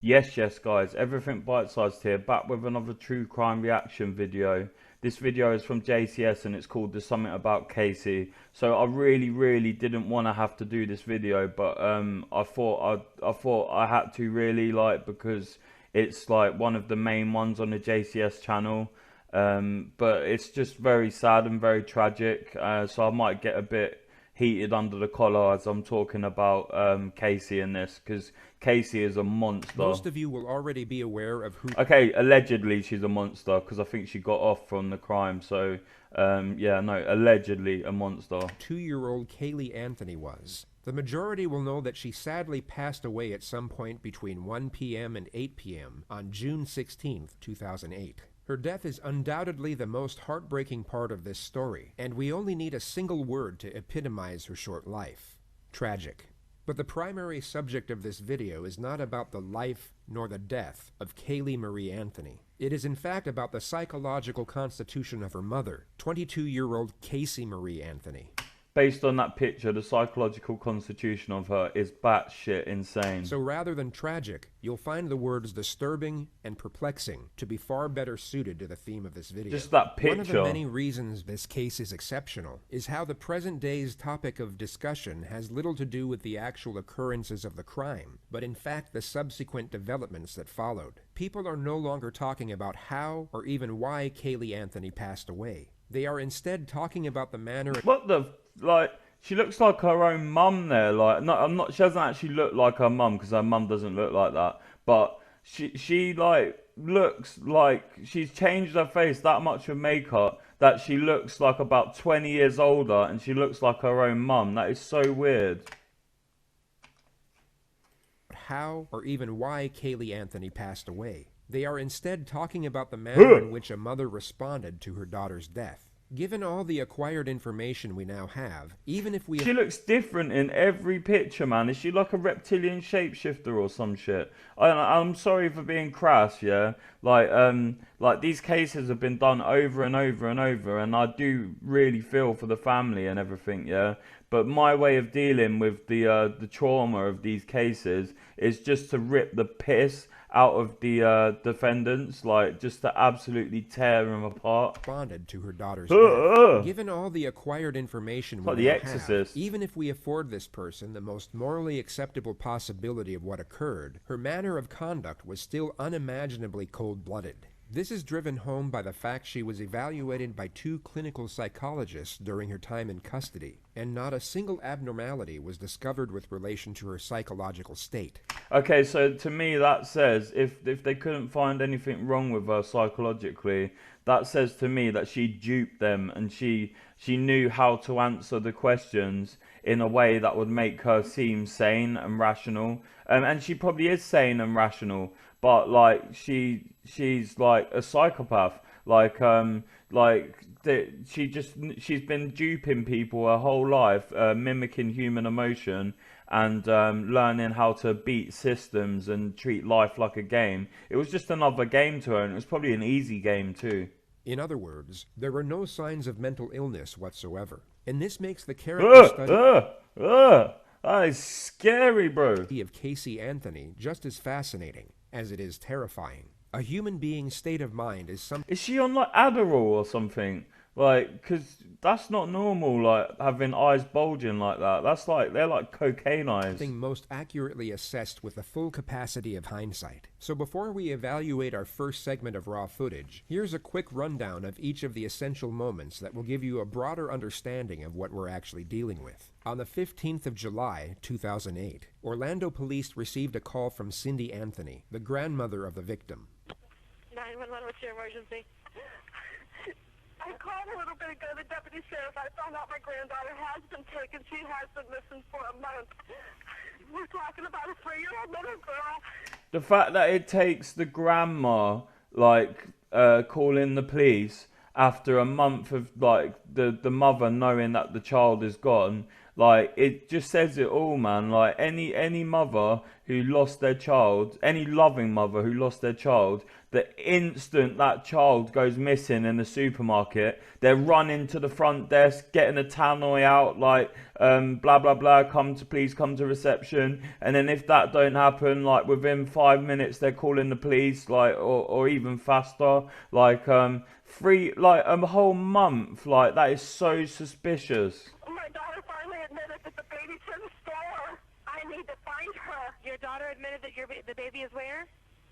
Yes, guys, everything bite-sized here, back with another true crime reaction video. This video is from JCS and it's called There's Something About Casey. So I really didn't want to have to do this video, but I thought I had to really, like, because it's like one of the main ones on the JCS channel. But it's just very sad and very tragic. So I might get a bit heated under the collar as I'm talking about Casey in this, because Casey is a monster. Most of you will already be aware of who... Okay, allegedly she's a monster because I think she got off from the crime. So, yeah, no, allegedly a monster. 2-year-old Kaylee Anthony was. The majority will know that she sadly passed away at some point between 1 p.m. and 8 p.m. on June 16, 2008. Her death is undoubtedly the most heartbreaking part of this story, and we only need a single word to epitomize her short life. Tragic. But the primary subject of this video is not about the life nor the death of Kaylee Marie Anthony. It is in fact about the psychological constitution of her mother, 22-year-old Casey Marie Anthony. Based on that picture, the psychological constitution of her is batshit insane. So rather than tragic, you'll find the words disturbing and perplexing to be far better suited to the theme of this video. Just that picture. One of the many reasons this case is exceptional is how the present day's topic of discussion has little to do with the actual occurrences of the crime, but in fact the subsequent developments that followed. People are no longer talking about how or even why Kaylee Anthony passed away. They are instead talking about the manner... What the... Like, she looks like her own mum there. Like, no, I'm not... She doesn't actually look like her mum, because her mum doesn't look like that. But she like, looks like she's changed her face that much with makeup that she looks like about 20 years older, and she looks like her own mum. That is so weird. How or even why Kaylee Anthony passed away. They are instead talking about the manner in which a mother responded to her daughter's death. Given all the acquired information we now have, even if we... She looks different in every picture, man. Is she like a reptilian shapeshifter or some shit? I'm sorry for being crass, yeah? Like these cases have been done over and over and over, and I do really feel for the family and everything, yeah? But my way of dealing with the trauma of these cases is just to rip the piss out of the defendants, like just to absolutely tear them apart. Responded to her daughter's death. Given all the acquired information we now have, even if we afford this person the most morally acceptable possibility of what occurred, her manner of conduct was still unimaginably cold-blooded. This is driven home by the fact she was evaluated by 2 clinical psychologists during her time in custody, and not a single abnormality was discovered with relation to her psychological state. Okay, so to me that says, if they couldn't find anything wrong with her psychologically, that says to me that she duped them, and she knew how to answer the questions in a way that would make her seem sane and rational. And she probably is sane and rational, but like she's like a psychopath. She's been duping people her whole life, mimicking human emotion, and learning how to beat systems and treat life like a game. It was just another game to her, and it was probably an easy game too. In other words, there were no signs of mental illness whatsoever, and this makes the character study that is scary, bro. Of Casey Anthony just as fascinating as it is terrifying. A human being's state of mind is something... Is she on like Adderall or something? Like, because that's not normal, like having eyes bulging like that. That's like, they're like cocaine eyes. Something most accurately assessed with the full capacity of hindsight. So before we evaluate our first segment of raw footage, here's a quick rundown of each of the essential moments that will give you a broader understanding of what we're actually dealing with. On the 15th of July, 2008, Orlando police received a call from Cindy Anthony, the grandmother of the victim. 911, what's your emergency? I called a little bit ago, the deputy sheriff. I found out my granddaughter has been taken. She has been missing for a month. We're talking about a 3-year-old little girl. The fact that it takes the grandma, like, calling the police after a month of, like, the mother knowing that the child is gone, Like, it just says it all, man. Like, any mother who lost their child, any loving mother who lost their child, the instant that child goes missing in the supermarket, they're running to the front desk, getting a tannoy out, like, blah, blah, blah, please come to reception. And then if that don't happen, like, within 5 minutes, they're calling the police, like, or even faster. Like, a whole month. Like, that is so suspicious. My daughter finally admitted that the baby's in the store. I need to find her. Your daughter admitted that the baby is where?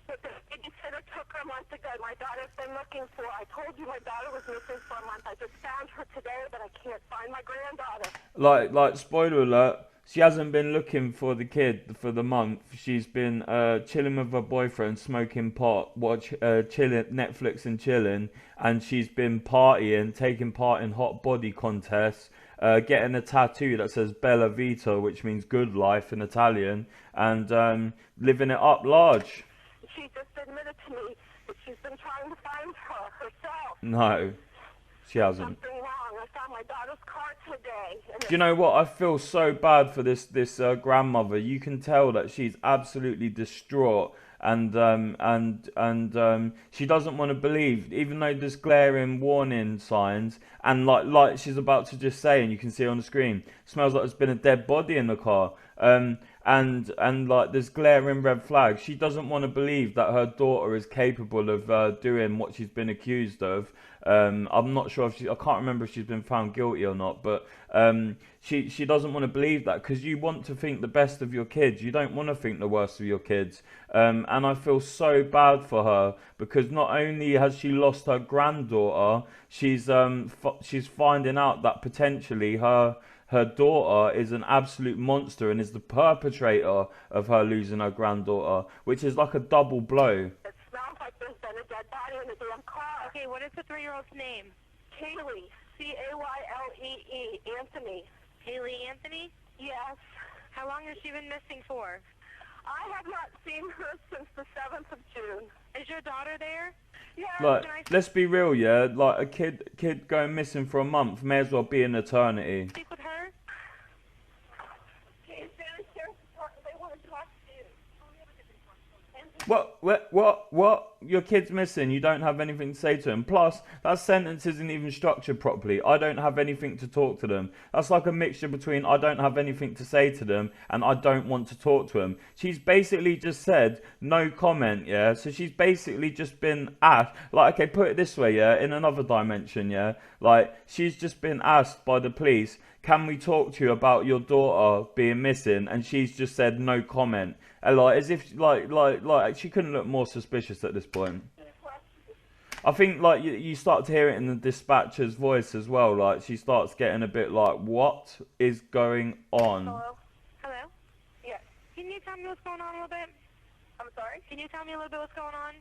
But the babysitter took her a month ago. My daughter's been looking for her. I told you my daughter was missing for a month. I just found her today, but I can't find my granddaughter. Like spoiler alert, she hasn't been looking for the kid for the month. She's been chilling with her boyfriend, smoking pot, chilling Netflix and chilling, and she's been partying, taking part in hot body contests, getting a tattoo that says Bella Vita, which means good life in Italian, and living it up large. She just admitted to me that she's been trying to find her herself. No, she hasn't. Something wrong. I found my daughter's car today. Do you know what? I feel so bad for this grandmother. You can tell that she's absolutely distraught, and she doesn't want to believe, even though there's glaring warning signs, and like she's about to just say, and you can see on the screen, smells like there's been a dead body in the car. And like there's glaring red flags. She doesn't want to believe that her daughter is capable of doing what she's been accused of. I'm not sure if I can't remember if she's been found guilty or not, but she doesn't want to believe that, because you want to think the best of your kids. You don't want to think the worst of your kids. And I feel so bad for her, because not only has she lost her granddaughter, she's finding out that potentially her daughter is an absolute monster and is the perpetrator of her losing her granddaughter, which is like a double blow. It smells like there's been a dead body in the damn car. Okay, what is the 3-year-old's name? Kaylee. Caylee. Anthony. Haley Anthony? Yes. How long has she been missing for? I have not seen her since the 7th of June. Is your daughter there? Yes. Like, let's be real, yeah? Like, a kid going missing for a month may as well be an eternity. Speak with her? She's downstairs. They want to talk to you. What? Your kid's missing. You don't have anything to say to him. Plus, that sentence isn't even structured properly. I don't have anything to talk to them. That's like a mixture between I don't have anything to say to them and I don't want to talk to them. She's basically just said no comment, yeah? So she's basically just been asked, like, okay, put it this way, yeah? In another dimension, yeah? Like, she's just been asked by the police, can we talk to you about your daughter being missing? And she's just said no comment. And like, as if like she couldn't look more suspicious at this point. I think like you start to hear it in the dispatcher's voice as well. Like, she starts getting a bit like, what is going on? Hello? Hello? Yes. Can you tell me what's going on a little bit? I'm sorry? Can you tell me a little bit what's going on?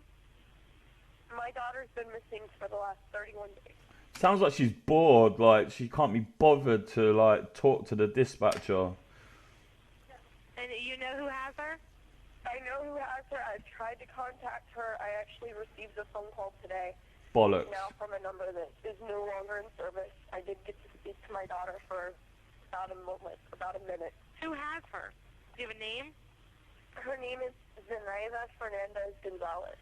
My daughter's been missing for the last 31 days. Sounds like she's bored. Like, she can't be bothered to like talk to the dispatcher. And you know who has her? I know who has her. I've tried to contact her. I actually received a phone call today. Bollocks. Now from a number that is no longer in service. I did get to speak to my daughter for about a minute. Who has her? Do you have a name? Her name is Zenaida Fernandez Gonzalez.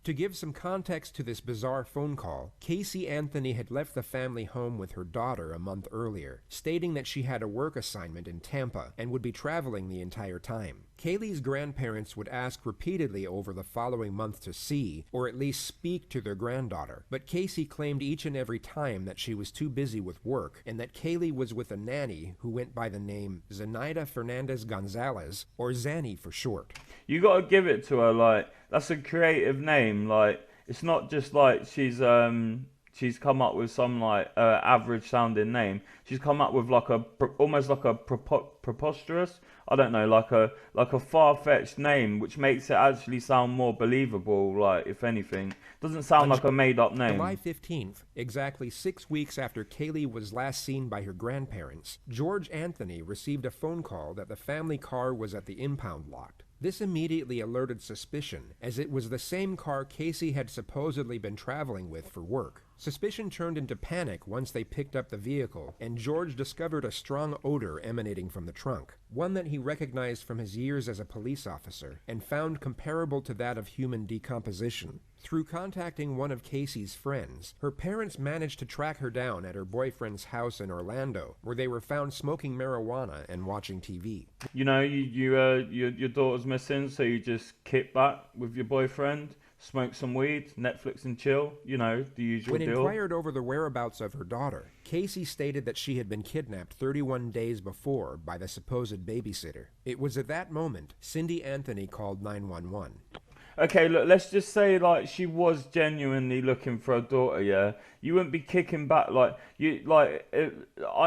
To give some context to this bizarre phone call, Casey Anthony had left the family home with her daughter a month earlier, stating that she had a work assignment in Tampa and would be traveling the entire time. Kaylee's grandparents would ask repeatedly over the following month to see, or at least speak to their granddaughter, but Casey claimed each and every time that she was too busy with work and that Kaylee was with a nanny who went by the name Zenaida Fernandez Gonzalez, or Zanny for short. You gotta give it to her, like, that's a creative name. Like, it's not just like she's come up with some like average sounding name. She's come up with like almost like a preposterous, I don't know, like a far-fetched name, which makes it actually sound more believable. Like, if anything, doesn't sound like a made-up name. July 15th, exactly 6 weeks after Kaylee was last seen by her grandparents, George Anthony received a phone call that the family car was at the impound lot. This immediately alerted suspicion, as it was the same car Casey had supposedly been traveling with for work. Suspicion turned into panic once they picked up the vehicle, and George discovered a strong odor emanating from the trunk, one that he recognized from his years as a police officer, and found comparable to that of human decomposition. Through contacting one of Casey's friends, her parents managed to track her down at her boyfriend's house in Orlando, where they were found smoking marijuana and watching TV. You know, your daughter's missing, so you just kick back with your boyfriend, smoke some weed, Netflix and chill, you know, the usual When deal. inquired over the whereabouts of her daughter, Casey stated that she had been kidnapped 31 days before by the supposed babysitter. It was at that moment Cindy Anthony called 911. Okay, look, let's just say, like, she was genuinely looking for her daughter, yeah? You wouldn't be kicking back, I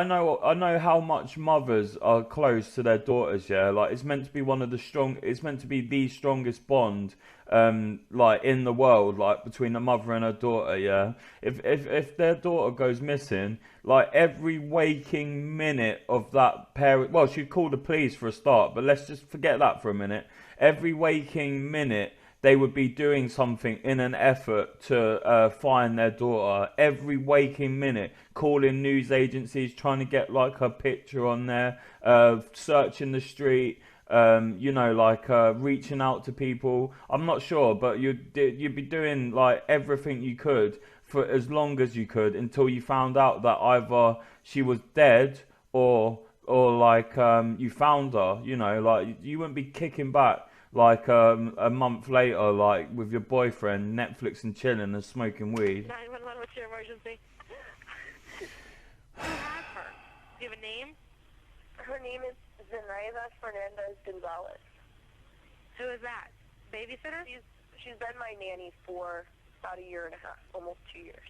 know how much mothers are close to their daughters, yeah? Like, it's meant to be it's meant to be the strongest bond, like, in the world, like, between a mother and her daughter, yeah? If their daughter goes missing, like, every waking minute of that parent, well, she'd call the police for a start, but let's just forget that for a minute. Every waking minute, they would be doing something in an effort to find their daughter. Every waking minute, calling news agencies, trying to get like her picture on there, searching the street, reaching out to people. I'm not sure, but you'd be doing like everything you could for as long as you could until you found out that either she was dead or you found her. You know, like you wouldn't be kicking back like a month later, like with your boyfriend, Netflix and chilling and smoking weed. 911, what's your emergency? Who has her? Do you have a name? Her name is Zenaida Fernandez Gonzalez. Who is that? Babysitter? She's been my nanny for about a year and a half, almost 2 years.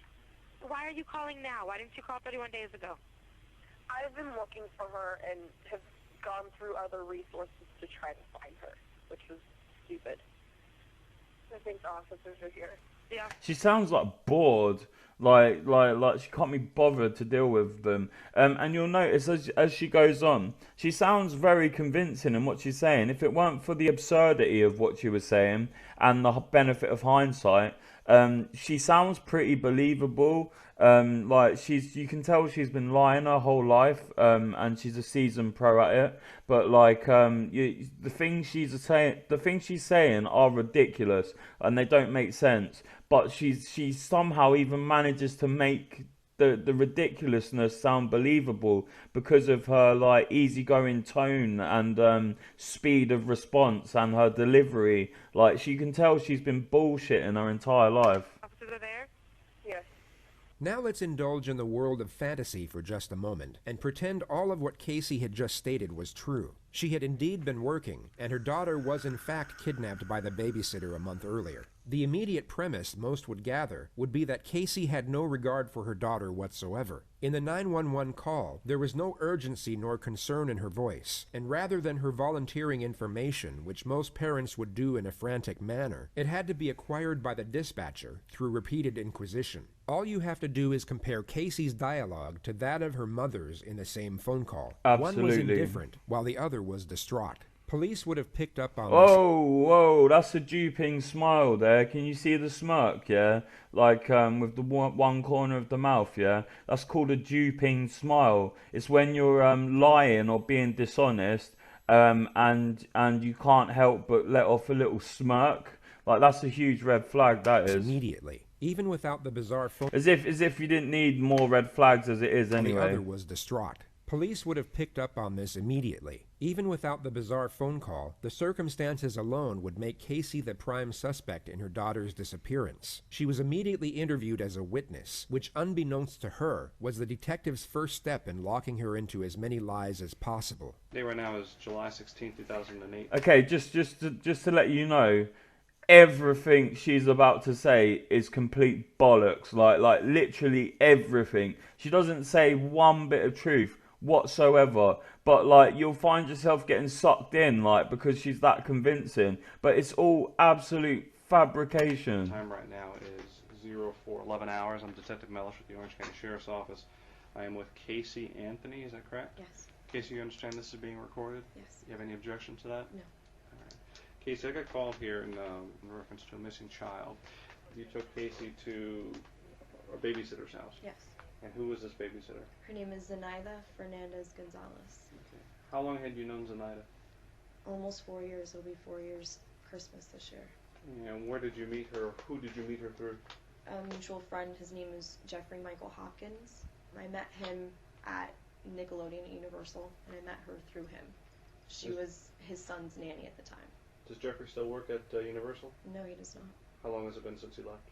Why are you calling now? Why didn't you call 31 days ago? I've been looking for her and have gone through other resources to try to find her, which was stupid. I think the officers are here. Yeah. She sounds like bored, like she can't be bothered to deal with them. And you'll notice as she goes on, she sounds very convincing in what she's saying. If it weren't for the absurdity of what she was saying and the benefit of hindsight, she sounds pretty believable. You can tell she's been lying her whole life, and she's a seasoned pro at it. But the things she's saying are ridiculous and they don't make sense. But she somehow even manages to make the ridiculousness sound believable because of her like easygoing tone and speed of response and her delivery. Like she can tell she's been bullshitting her entire life. Officers are there? Yes. Now let's indulge in the world of fantasy for just a moment and pretend all of what Casey had just stated was true. She had indeed been working, and her daughter was in fact kidnapped by the babysitter a month earlier. The immediate premise most would gather would be that Casey had no regard for her daughter whatsoever. In the 911 call, there was no urgency nor concern in her voice, and rather than her volunteering information, which most parents would do in a frantic manner, it had to be acquired by the dispatcher through repeated inquisition. All you have to do is compare Casey's dialogue to that of her mother's in the same phone call. Absolutely. One was indifferent, while the other was distraught. Police would have picked up on Whoa, that's a duping smile there. Can you see the smirk, yeah? Like, with the one corner of the mouth, yeah? That's called a duping smile. It's when you're lying or being dishonest, and you can't help but let off a little smirk. Like, that's a huge red flag, that is. immediately, even without the bizarre phone. As if you didn't need more red flags as it is anyway. The other was distraught. Police would have picked up on this immediately. Even without the bizarre phone call, the circumstances alone would make Casey the prime suspect in her daughter's disappearance. She was immediately interviewed as a witness, which unbeknownst to her, was the detective's first step in locking her into as many lies as possible. Day right now is July 16, 2008. Okay, just to let you know, everything she's about to say is complete bollocks. Like literally everything. She doesn't say one bit of truth whatsoever, but like you'll find yourself getting sucked in, like, because she's that convincing, but it's all absolute fabrication. Time right now is 0411 hours. I'm Detective Mellish with the Orange County Sheriff's Office. I am with Casey Anthony, is that correct? Yes. Casey, you understand this is being recorded? Yes. You have any objection to that? No. All right. Casey, I got called here in reference to a missing child. You took Casey to a babysitter's house. Yes. And who was this babysitter? Her name is Zenaida Fernandez Gonzalez. Okay. How long had you known Zenaida? Almost 4 years. It'll be 4 years Christmas this year. And where did you meet her? Who did you meet her through? A mutual friend. His name is Jeffrey Michael Hopkins. I met him at Nickelodeon at Universal, and I met her through him. She was his son's nanny at the time. Does Jeffrey still work at Universal? No, he does not. How long has it been since he left?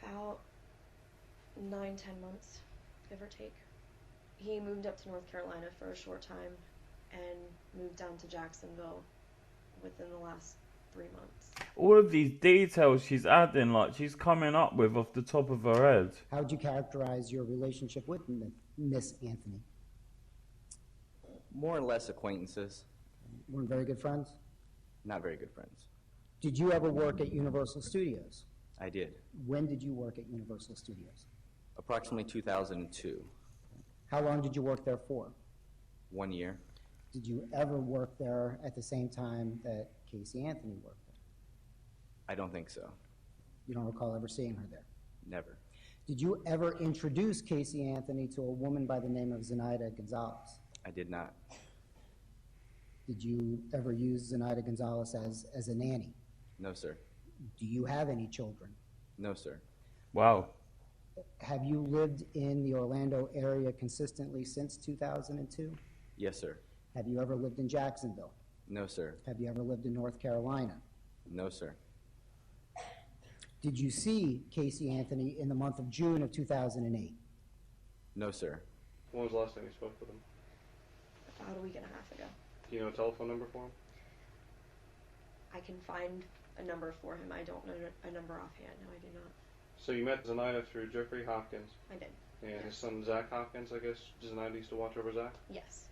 About 9-10 months, give or take. He moved up to North Carolina for a short time and moved down to Jacksonville within the last 3 months. All of these details she's adding, like she's coming up with off the top of her head. How would you characterize your relationship with Miss Anthony? More or less acquaintances, Weren't very good friends? not very good friends. Did you ever work at Universal Studios? I did. When did you work at Universal Studios? Approximately 2002. How long did you work there for? 1 year. Did you ever work there at the same time that Casey Anthony worked there? I don't think so. You don't recall ever seeing her there? Never. Did you ever introduce Casey Anthony to a woman by the name of Zenaida Gonzalez? I did not. Did you ever use Zenaida Gonzalez as a nanny? No, sir. Do you have any children? No, sir. Wow. Have you lived in the Orlando area consistently since 2002? Yes, sir. Have you ever lived in Jacksonville? No, sir. Have you ever lived in North Carolina? No, sir. Did you see Casey Anthony in the month of June of 2008? No, sir. When was the last time you spoke with him? About a week and a half ago. Do you know a telephone number for him? I can find a number for him. I don't know a number offhand. No, I do not. So you met Zenaida through Jeffrey Hopkins I did. and his son Zach Hopkins, I guess. Zenaida used to watch over Zach. Yes.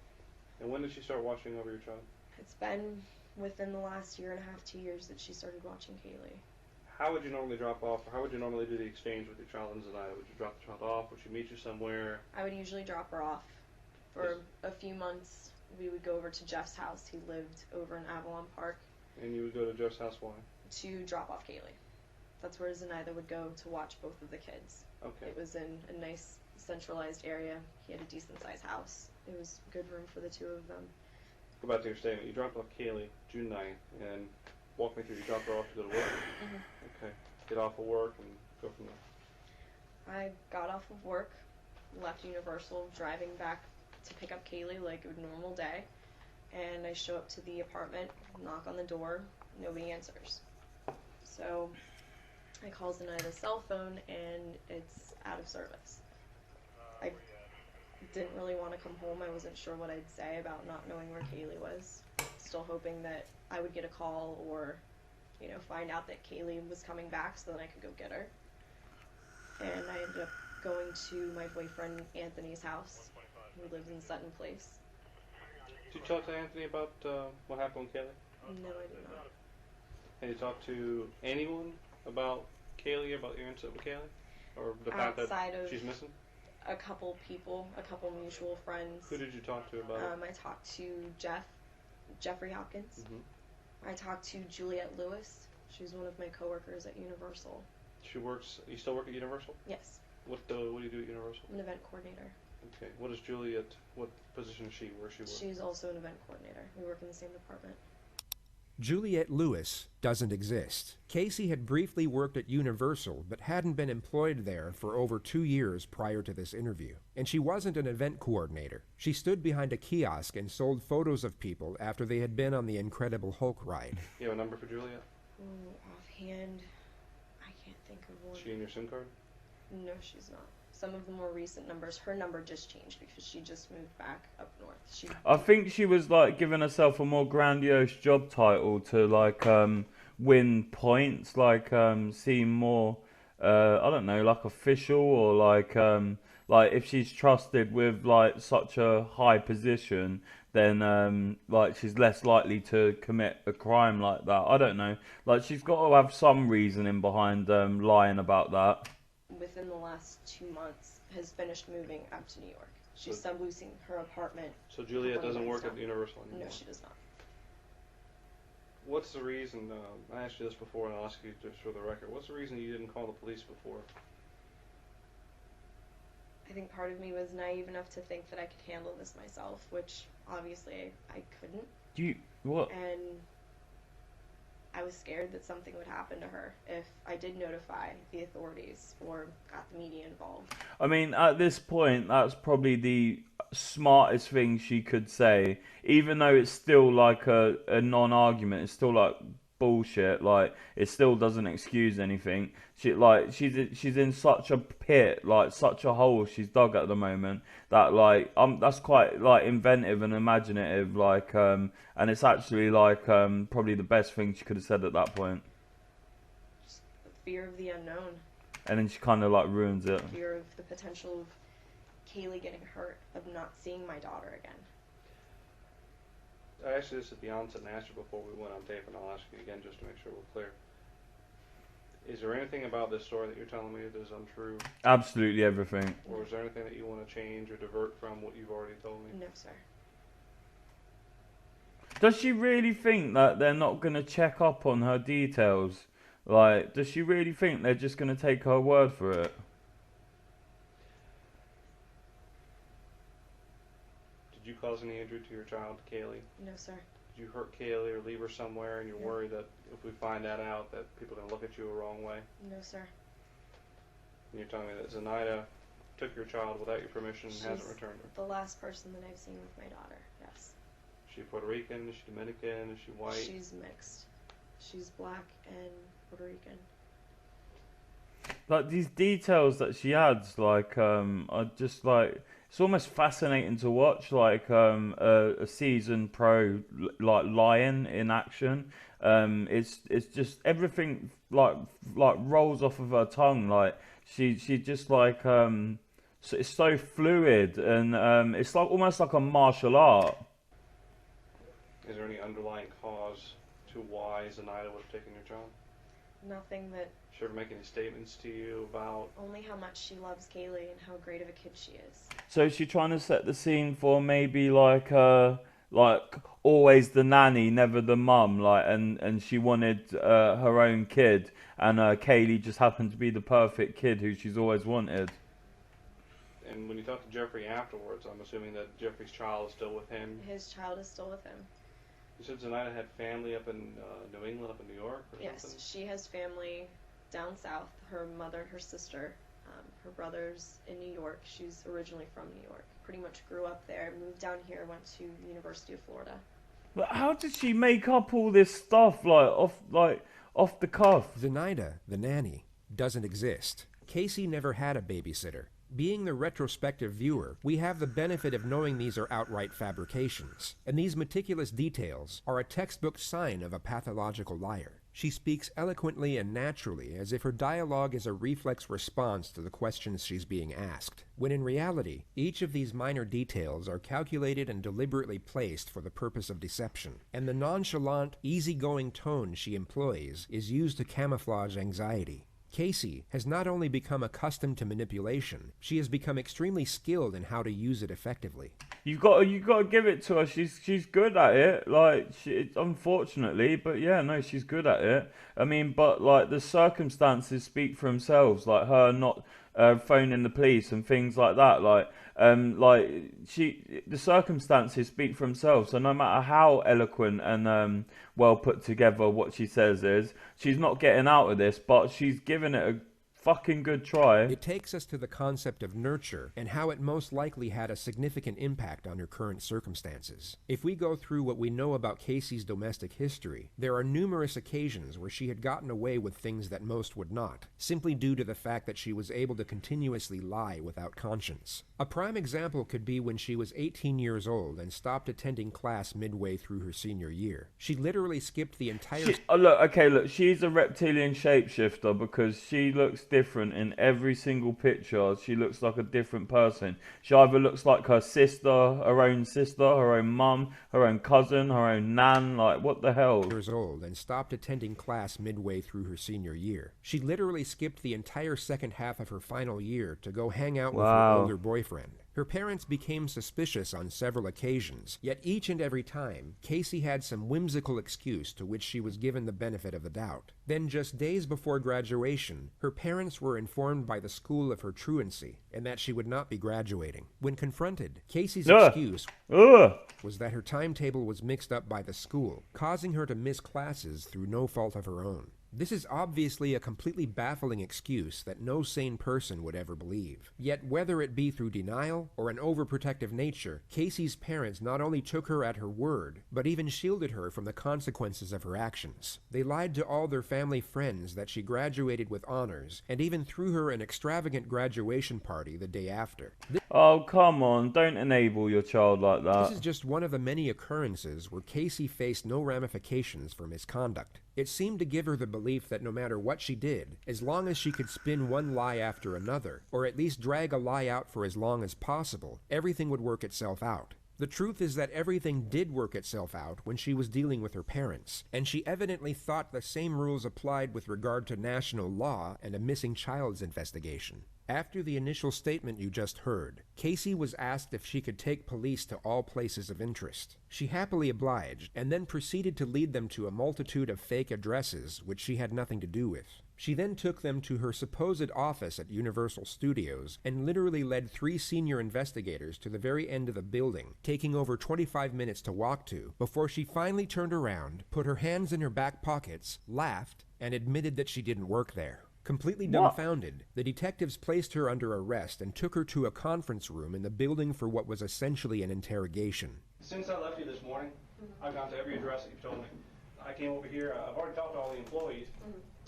And when did she start watching over your child? It's been within the last year and a half, 2 years that she started watching Kaylee. How would you normally drop off, or how would you normally do the exchange with your child and Zenaida? Would you drop the child off? Would she meet you somewhere? I would usually drop her off. For a few months, we would go over to Jeff's house. He lived over in Avalon Park. And you would go to Jeff's house, why? To drop off Kaylee. That's where Zenaida would go to watch both of the kids. Okay. It was in a nice centralized area. He had a decent sized house. It was good room for the two of them. Go back to your statement. You dropped off Kaylee June 9th, and walk me through. You dropped her off to go to work. Okay. Get off of work and go from there. I got off of work, left Universal, driving back to pick up Kaylee like a normal day, and I show up to the apartment, knock on the door, nobody answers. So I call Zenaida's cell phone and it's out of service. I didn't really want to come home. I wasn't sure what I'd say about not knowing where Kaylee was. Still hoping that I would get a call or, you know, find out that Kaylee was coming back so that I could go get her. And I ended up going to my boyfriend Anthony's house, who lives in Sutton Place. Did you talk to Anthony about what happened with Kaylee? No, I did not. Have you talked to anyone about Kaylee, about your incident with Kaylee? Or the fact Outside that of she's missing? a couple people, a couple mutual friends. Who did you talk to about it? I talked to Jeffrey Hopkins. Mhm. I talked to Juliette Lewis. She's one of my coworkers at Universal. She works. You still work at Universal? Yes, What do you do at Universal? I'm an event coordinator. Okay. What is Juliet? What position is she? Where she works? She's also an event coordinator. We work in the same department. Juliette Lewis doesn't exist. Casey had briefly worked at Universal, but hadn't been employed there for over 2 years prior to this interview. And she wasn't an event coordinator. She stood behind a kiosk and sold photos of people after they had been on the Incredible Hulk ride. You have a number for Juliet? Offhand, I can't think of one. Is she in your SIM card? No, she's not. Some of the more recent numbers, her number just changed because she just moved back up north. I think she was like giving herself a more grandiose job title to like win points, like seem more I don't know, like official, or like if she's trusted with like such a high position, then like she's less likely to commit a crime like that. I don't know. Like she's got to have some reasoning behind lying about that. Within the last 2 months, has finished moving up to New York. She's subleasing her apartment. So Juliet Couple doesn't months work now. at Universal anymore? No, she does not. What's the reason, I asked you this before and I'll ask you just for the record, what's the reason you didn't call the police before? I think part of me was naive enough to think that I could handle this myself, which obviously I couldn't. What? And I was scared that something would happen to her if I did notify the authorities or got the media involved. I mean, at this point, that's probably the smartest thing she could say, even though it's still like a non-argument. It's still like bullshit. Like, it still doesn't excuse anything. She's in such a pit, like such a hole she's dug at the moment, that like that's quite like inventive and imaginative, like and it's actually like probably the best thing she could have said at that point. Just the fear of the unknown. And then she kind of like ruins it. Fear of the potential of Kaylee getting hurt, of not seeing my daughter again. I asked you this at the onset and asked you before we went on tape, and I'll ask you again just to make sure we're clear. Is there anything about this story that you're telling me that is untrue? Absolutely everything. Or is there anything that you want to change or divert from what you've already told me? No, sir. Does she really think that they're not going to check up on her details? Like, does she really think they're just going to take her word for it? Did you cause any injury to your child, Kaylee? No, sir. Did you hurt Kaylee or leave her somewhere and you're No. worried that if we find that out that people are going to look at you a wrong way? No, sir. And you're telling me that Zenaida took your child without your permission and hasn't returned her? The last person that I've seen with my daughter, yes. Is she Puerto Rican? Is she Dominican? Is she white? She's mixed. She's black and Puerto Rican. Like, these details that she adds, like, are just like, it's almost fascinating to watch, like a seasoned pro like lion in action. It's just everything like rolls off of her tongue. Like she just like so it's so fluid, and it's like almost like a martial art. Is there any underlying cause to why Zenaida would have taken your child? Nothing that, Did she ever make any statements to you about? only how much she loves Kaylee and how great of a kid she is. So is she trying to set the scene for maybe like always the nanny, never the mum, like, and she wanted her own kid, and Kaylee just happened to be the perfect kid who she's always wanted. And when you talked to Jeffrey afterwards, I'm assuming that Jeffrey's child is still with him. His child is still with him. You said Zenaida had family up in New England, up in New York, or Yes, something? she has family down south. Her mother, her sister, her brother's in New York. She's originally from New York. Pretty much grew up there, moved down here, went to the University of Florida. But how did she make up all this stuff like off the cuff? Zenaida, the nanny, doesn't exist. Casey never had a babysitter. Being the retrospective viewer, we have the benefit of knowing these are outright fabrications, and these meticulous details are a textbook sign of a pathological liar. She speaks eloquently and naturally, as if her dialogue is a reflex response to the questions she's being asked, when in reality, each of these minor details are calculated and deliberately placed for the purpose of deception, and the nonchalant, easygoing tone she employs is used to camouflage anxiety. Casey has not only become accustomed to manipulation, she has become extremely skilled in how to use it effectively. You got to give it to her. She's good at it. Like, unfortunately, but yeah, no, she's good at it. I mean, but like the circumstances speak for themselves. Like her not phoning the police and things like that. The circumstances speak for themselves. So no matter how eloquent and well put together what she says is, she's not getting out of this. But she's giving it a fucking good try. It takes us to the concept of nurture and how it most likely had a significant impact on her current circumstances. If we go through what we know about Casey's domestic history, there are numerous occasions where she had gotten away with things that most would not, simply due to the fact that she was able to continuously lie without conscience. A prime example could be when she was 18 years old and stopped attending class midway through her senior year. She literally skipped the entire... Look, she's a reptilian shapeshifter because she looks different in every single picture. She looks like a different person. She either looks like her sister, her own mum, her own cousin, her own nan. Like, what the hell? Years old and stopped attending class midway through her senior year. She literally skipped the entire second half of her final year to go hang out with her older boyfriend. Her parents became suspicious on several occasions, yet each and every time, Casey had some whimsical excuse to which she was given the benefit of the doubt. Then, just days before graduation, her parents were informed by the school of her truancy and that she would not be graduating. When confronted, Casey's excuse was that her timetable was mixed up by the school, causing her to miss classes through no fault of her own. This is obviously a completely baffling excuse that no sane person would ever believe. Yet whether it be through denial or an overprotective nature, Casey's parents not only took her at her word, but even shielded her from the consequences of her actions. They lied to all their family friends that she graduated with honors, and even threw her an extravagant graduation party the day after. Oh, come on, don't enable your child like that. This is just one of the many occurrences where Casey faced no ramifications for misconduct. It seemed to give her the belief that no matter what she did, as long as she could spin one lie after another, or at least drag a lie out for as long as possible, everything would work itself out. The truth is that everything did work itself out when she was dealing with her parents, and she evidently thought the same rules applied with regard to national law and a missing child's investigation. After the initial statement you just heard, Casey was asked if she could take police to all places of interest. She happily obliged, and then proceeded to lead them to a multitude of fake addresses which she had nothing to do with. She then took them to her supposed office at Universal Studios and literally led 3 senior investigators to the very end of the building, taking over 25 minutes to walk to, before she finally turned around, put her hands in her back pockets, laughed, and admitted that she didn't work there. Completely dumbfounded, the detectives placed her under arrest and took her to a conference room in the building for what was essentially an interrogation. Since I left you this morning, I've gone to every address that you've told me. I came over here, I've already talked to all the employees.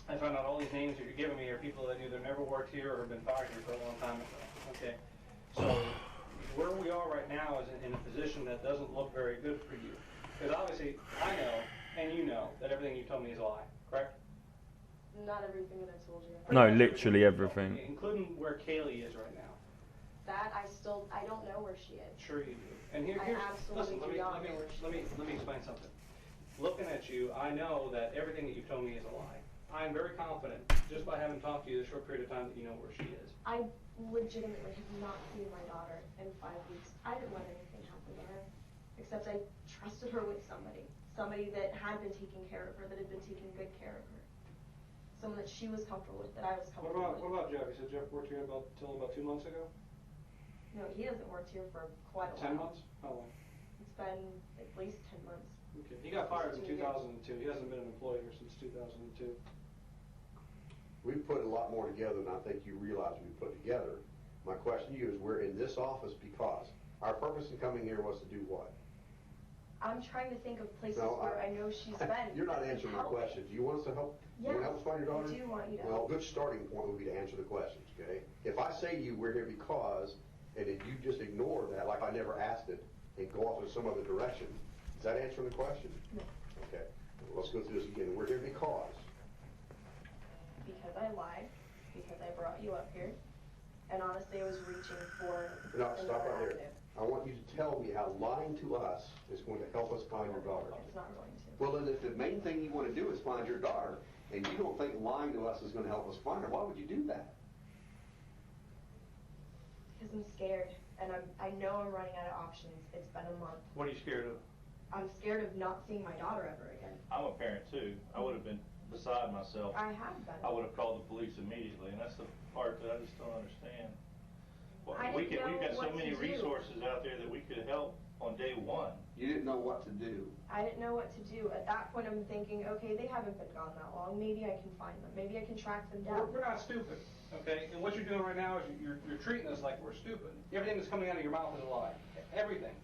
I found out all these names that you're giving me are people that either never worked here or have been fired here for a long time ago. Okay, so where we are right now is in a position that doesn't look very good for you. Because obviously, I know, and you know, that everything you told me is a lie, correct? Not everything that I told you. No, literally everything. Including where Kaylee is right now. That I don't know where she is. Sure you do. And here's, listen, let me explain something. Looking at you, I know that everything that you've told me is a lie. I'm very confident, just by having talked to you this short period of time, that you know where she is. I legitimately have not seen my daughter in 5 weeks. I didn't let anything happen to her, except I trusted her with somebody that had been taking care of her, that had been taking good care of her. Someone that she was comfortable with, that I was comfortable with. What about Jeff? You said Jeff worked here until about 2 months ago? No, he hasn't worked here for quite a while. 10 months? How long? It's been at least 10 months. Okay. He got fired in 2002. He hasn't been an employee here since 2002. We put a lot more together than I think you realize we put together. My question to you is, we're in this office because our purpose in coming here was to do what? I'm trying to think of places where I know she's been. You're not answering my question. Do you want us to help? Yes, you want to help us find your daughter? I do want you to Well, help. a good starting point would be to answer the questions, okay? If I say to you, we're here because, and if you just ignore that, like I never asked it, and go off in some other direction, is that answering the question? No. Okay. Well, let's go through this again. We're here because. Because I lied, because I brought you up here, and honestly I was reaching for No, stop another right there. avenue. I want you to tell me how lying to us is going to help us find your daughter. It's not going to. Well, then if the main thing you want to do is find your daughter, and you don't think lying to us is going to help us find her, why would you do that? Because I'm scared, and I know I'm running out of options. It's been a month. What are you scared of? I'm scared of not seeing my daughter ever again. I'm a parent too. I would have been beside myself. I have been. I would have called the police immediately, and that's the part that I just don't understand. Well, we've got so many resources out there that we could help on day one. You didn't know what to do. I didn't know what to do. At that point, I'm thinking, okay, they haven't been gone that long. Maybe I can find them. Maybe I can track them down. We're not stupid, okay? And what you're doing right now is you're treating us like we're stupid. Everything that's coming out of your mouth is a lie. Everything.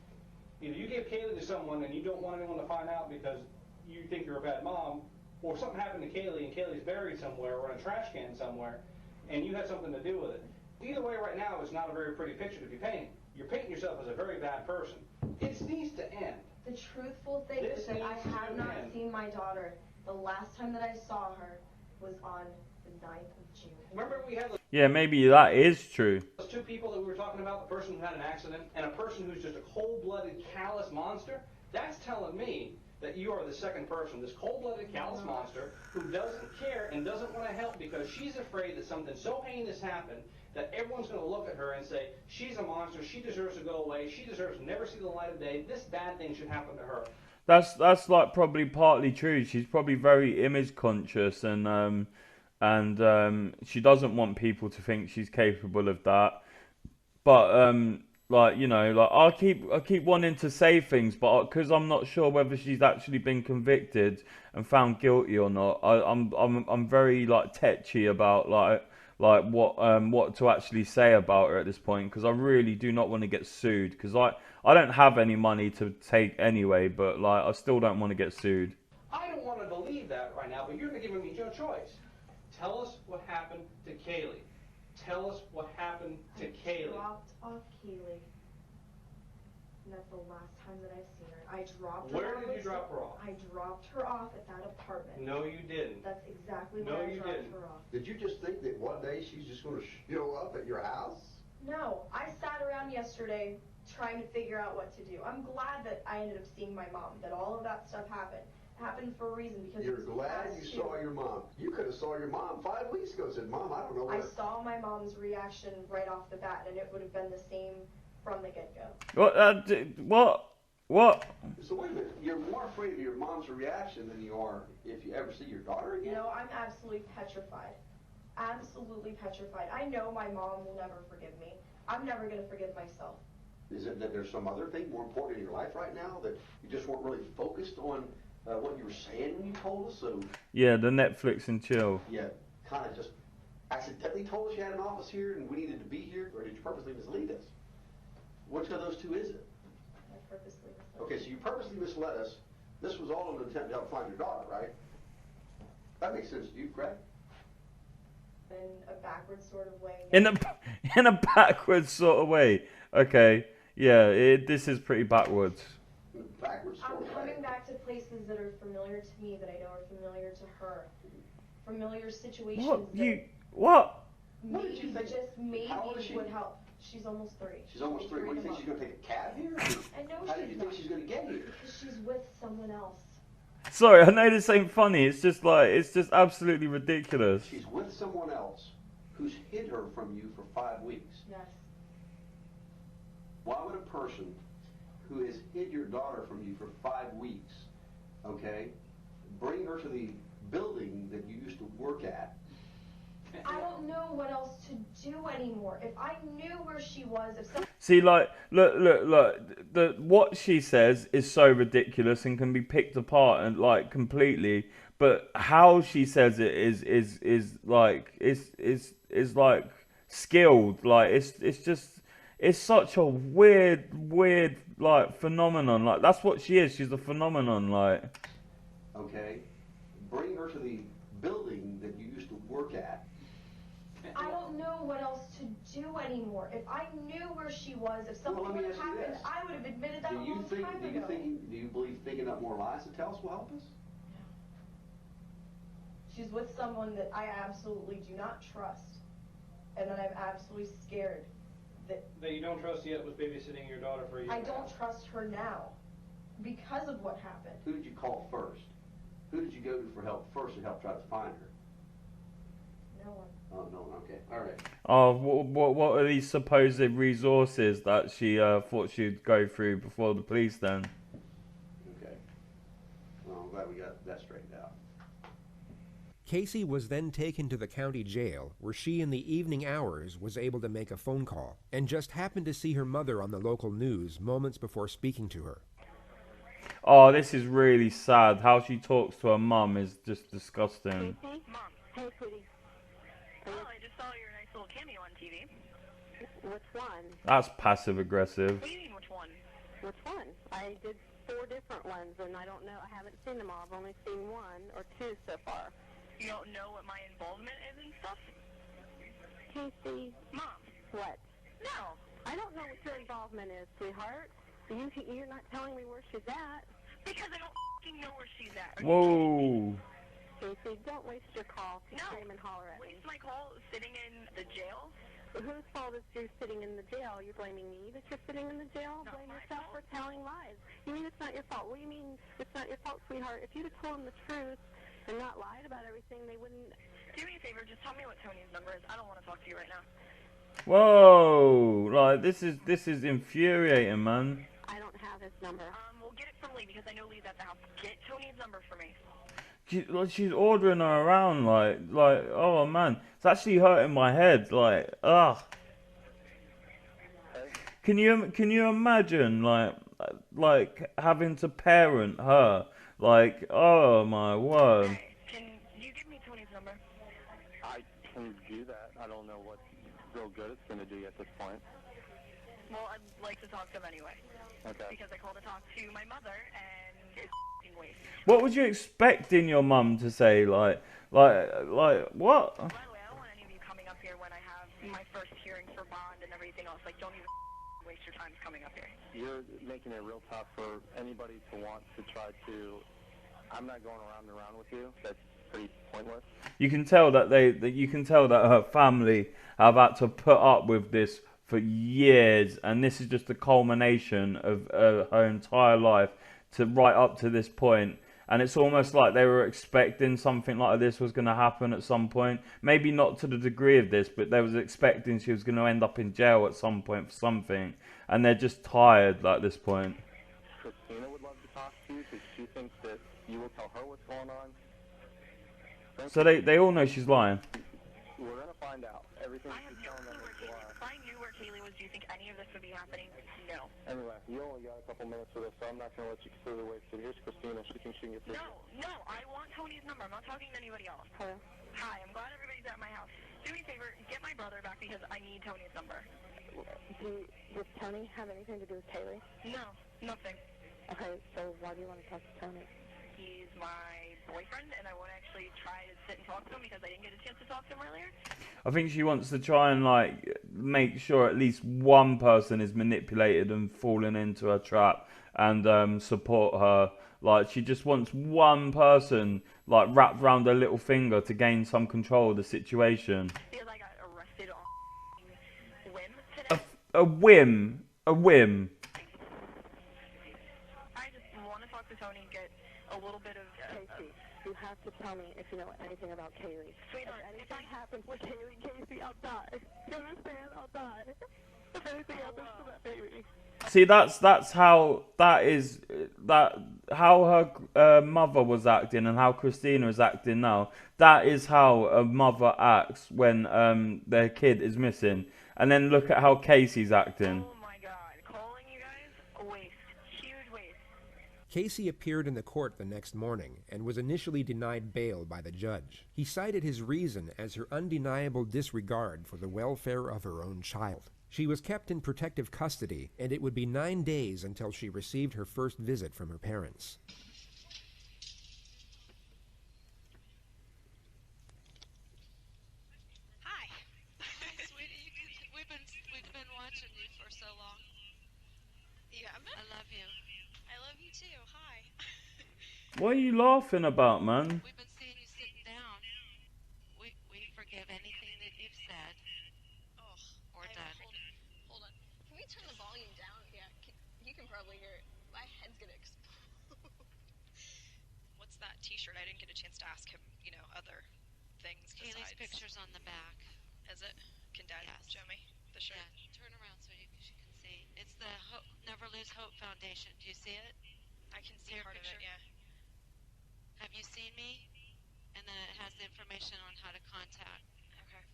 Either you gave Kaylee to someone and you don't want anyone to find out because you think you're a bad mom, or something happened to Kaylee and Kaylee's buried somewhere or in a trash can somewhere, and you had something to do with it. Either way, right now, it's not a very pretty picture to be painting. You're painting yourself as a very bad person. It needs to end. The truthful thing is that I have not seen my daughter. The last time that I saw her was on the 9th of June. Remember we had Yeah, maybe that is true. those 2 people that we were talking about, the person who had an accident and a person who's just a cold-blooded, callous monster? That's telling me that you are the second person, this cold-blooded, callous monster who doesn't care and doesn't want to help because she's afraid that something so heinous happened that everyone's going to look at her and say, she's a monster, she deserves to go away, she deserves to never see the light of day, this bad thing should happen to her. That's like probably partly true. She's probably very image conscious, and she doesn't want people to think she's capable of that. But like, you know, like I keep wanting to say things, but because I'm not sure whether she's actually been convicted and found guilty or not, I'm very like tetchy about like what to actually say about her at this point, because I really do not want to get sued, because I don't have any money to take anyway, but like I still don't want to get sued. I don't want to believe that right now, but you're giving me no choice. Tell us what happened to Kaylee. Tell us what happened to Kaylee. I dropped off Kaylee. And that's the last time that I've seen her. I dropped her off. Where did you drop her off? I dropped her off at that apartment. No, you didn't. That's exactly No, where I you dropped didn't. her off. Did you just think that one day she's just going to show up at your house? No, I sat around yesterday trying to figure out what to do. I'm glad that I ended up seeing my mom, that all of that stuff happened. It happened for a reason, because You're glad you saw your mom. You could have saw your mom 5 weeks ago and said, Mom, I don't know I what... saw my mom's reaction right off the bat, and it would have been the same from the get-go. What? So wait a minute, you're more afraid of your mom's reaction than you are if you ever see your daughter again? You know, I'm absolutely petrified. Absolutely petrified. I know my mom will never forgive me. I'm never going to forgive myself. Is it that there's some other thing more important in your life right now, that you just weren't really focused on what you were saying when you told us? So Yeah, the Netflix and chill. you kind of just accidentally told us you had an office here and we needed to be here, or did you purposely mislead us? Which of those two is it? I purposely misled Okay, so you purposely misled us. This was all in an attempt to help find your daughter, right? That makes sense to you, correct? in a backwards sort of way. In a backwards sort of way. Okay, yeah, this is pretty backwards. Backwards sort I'm of way. coming back to places that are familiar to me, that I know are familiar to her. Familiar situations What? What did you think? just maybe How old is she? would help. She's almost 3. She's almost 3. What do you think, she's going to take a cab here? I know How do she's you think not. she's going to get here? Because she's with someone else. Sorry, I know this ain't funny. It's just like, it's just absolutely ridiculous. She's with someone else who's hid her from you for 5 weeks. Yes. Why would a person who has hid your daughter from you for 5 weeks, okay, bring her to the building that you used to work at? I don't know what else to do anymore. If I knew where she was, if some See, like, look. What she says is so ridiculous and can be picked apart and like completely. But how she says it is like skilled. Like it's such a weird like phenomenon. Like that's what she is. She's a phenomenon. Like. Okay, bring her to the building that you used to work at. I don't know what else to do anymore. If I knew where she was, if something Well, let me would have ask you happened, this. I would have admitted that a long time ago. Do you believe thinking up more lies to tell us will help us? She's with someone that I absolutely do not trust, and that I'm absolutely scared that That you don't trust yet was babysitting your daughter for a year. I don't trust her now because of what happened. Who did you call first? Who did you go to for help first to help try to find her? No one. Oh, no, okay, all right. Oh, what are these supposed resources that she thought she'd go through before the police then? Okay. Well, I'm glad we got that straightened out. Casey was then taken to the county jail, where she in the evening hours was able to make a phone call, and just happened to see her mother on the local news moments before speaking to her. Oh, this is really sad. How she talks to her mum is just disgusting. Mom. Hey, sweetie. Oh, I just saw your nice little cameo on TV. Which one? That's passive aggressive. What do you mean, which one? Which one? I did 4 different ones, and I don't know. I haven't seen them all. I've only seen 1 or 2 so far. You don't know what my involvement is and stuff? Casey. Mom. What? No. I don't know what your involvement is, sweetheart. You're not telling me where she's at. Because I don't f***ing know where she's at. Whoa. Casey, don't waste your call to No. scream and holler at me. Waste my call sitting in the jail? Whose fault is you're sitting in the jail? You're blaming me that you're sitting in the jail? Not Blame my yourself fault. for telling lies. You mean it's not your fault? What do you mean it's not your fault, sweetheart? If you'd have told them the truth and not lied about everything, they wouldn't... Do me a favor, just tell me what Tony's number is. I don't want to talk to you right now. Whoa, like this is infuriating, man. I don't have his number. We'll get it from Lee because I know Lee's at the house. Get Tony's number for me. She's ordering her around, like, oh man, it's actually hurting my head, like, ugh. Can you imagine, like having to parent her, like, oh my word. Hey, can you give me Tony's number? I can do that. I don't know what real good it's going to do you at this point. Well, I'd like to talk to him anyway. Okay. Because I called to talk to my mother and it's waste. What was you expecting your mum to say, like what? By the way, I don't want any of you coming up here when I have my first hearing for bond and everything else. Like, don't even waste your time coming up here. You're making it real tough for anybody to want to try to... I'm not going around and around with you. That's pretty pointless. You can tell that her family have had to put up with this for years, and this is just the culmination of her entire life to right up to this point. And it's almost like they were expecting something like this was going to happen at some point. Maybe not to the degree of this, but they was expecting she was going to end up in jail at some point for something, and they're just tired at this point. Christina would love to talk to you because she thinks that you will tell her what's going on. So they all know she's lying. We're going to find out. Everything I have she's no telling them clue where is a Kaylee lie. is. If I knew where Kaylee was, do you think any of this would be happening? No. Anyway, you only got a couple minutes for this, so I'm not going to let you completely waste it. Here's Christina. She thinks she can get through. No, I want Tony's number. I'm not talking to anybody else. Hello? Hi, I'm glad everybody's at my house. Do me a favor, get my brother back because I need Tony's number. Does Tony have anything to do with Kaylee? No, nothing. Okay, so why do you want to talk to Tony? He's my boyfriend, and I want to actually try to sit and talk to him because I didn't get a chance to talk to him earlier. I think she wants to try and like make sure at least one person is manipulated and falling into her trap and support her. Like she just wants one person like wrapped around her little finger to gain some control of the situation. Because I got arrested on whim today. A whim. I just want to talk to Tony, get a little bit of... Casey, you have to tell me if you know anything about Kaylee. Sweetheart, if anything happens to Kaylee, Casey, I'll die. You understand? I'll die. If anything happens to that baby. See, that's how how her mother was acting and how Christina is acting now. That is how a mother acts when their kid is missing. And then look at how Casey's acting. Oh my god, calling you guys, a waste. Huge waste. Casey appeared in the court the next morning and was initially denied bail by the judge. He cited his reason as her undeniable disregard for the welfare of her own child. She was kept in protective custody, and it would be 9 days until she received her first visit from her parents. Hi. Sweetie, we've been watching you for so long. You haven't? I love you. I love you too. Hi. What are you laughing about, man? We've been seeing you sitting down. We forgive anything that you've said. Oh, or done. Hold on. Can we turn the volume down? Yeah, you can probably hear it. My head's gonna explode. What's that T-shirt? I didn't get a chance to ask him, other things besides. Kaylee's picture's on the back. Is it? Can Dad show me the shirt? Yeah, turn around so she can see. It's the Never Lose Hope Foundation. Do you see it? I can see part of it, yeah. Have you seen me? And then it has the information on how to contact. Okay.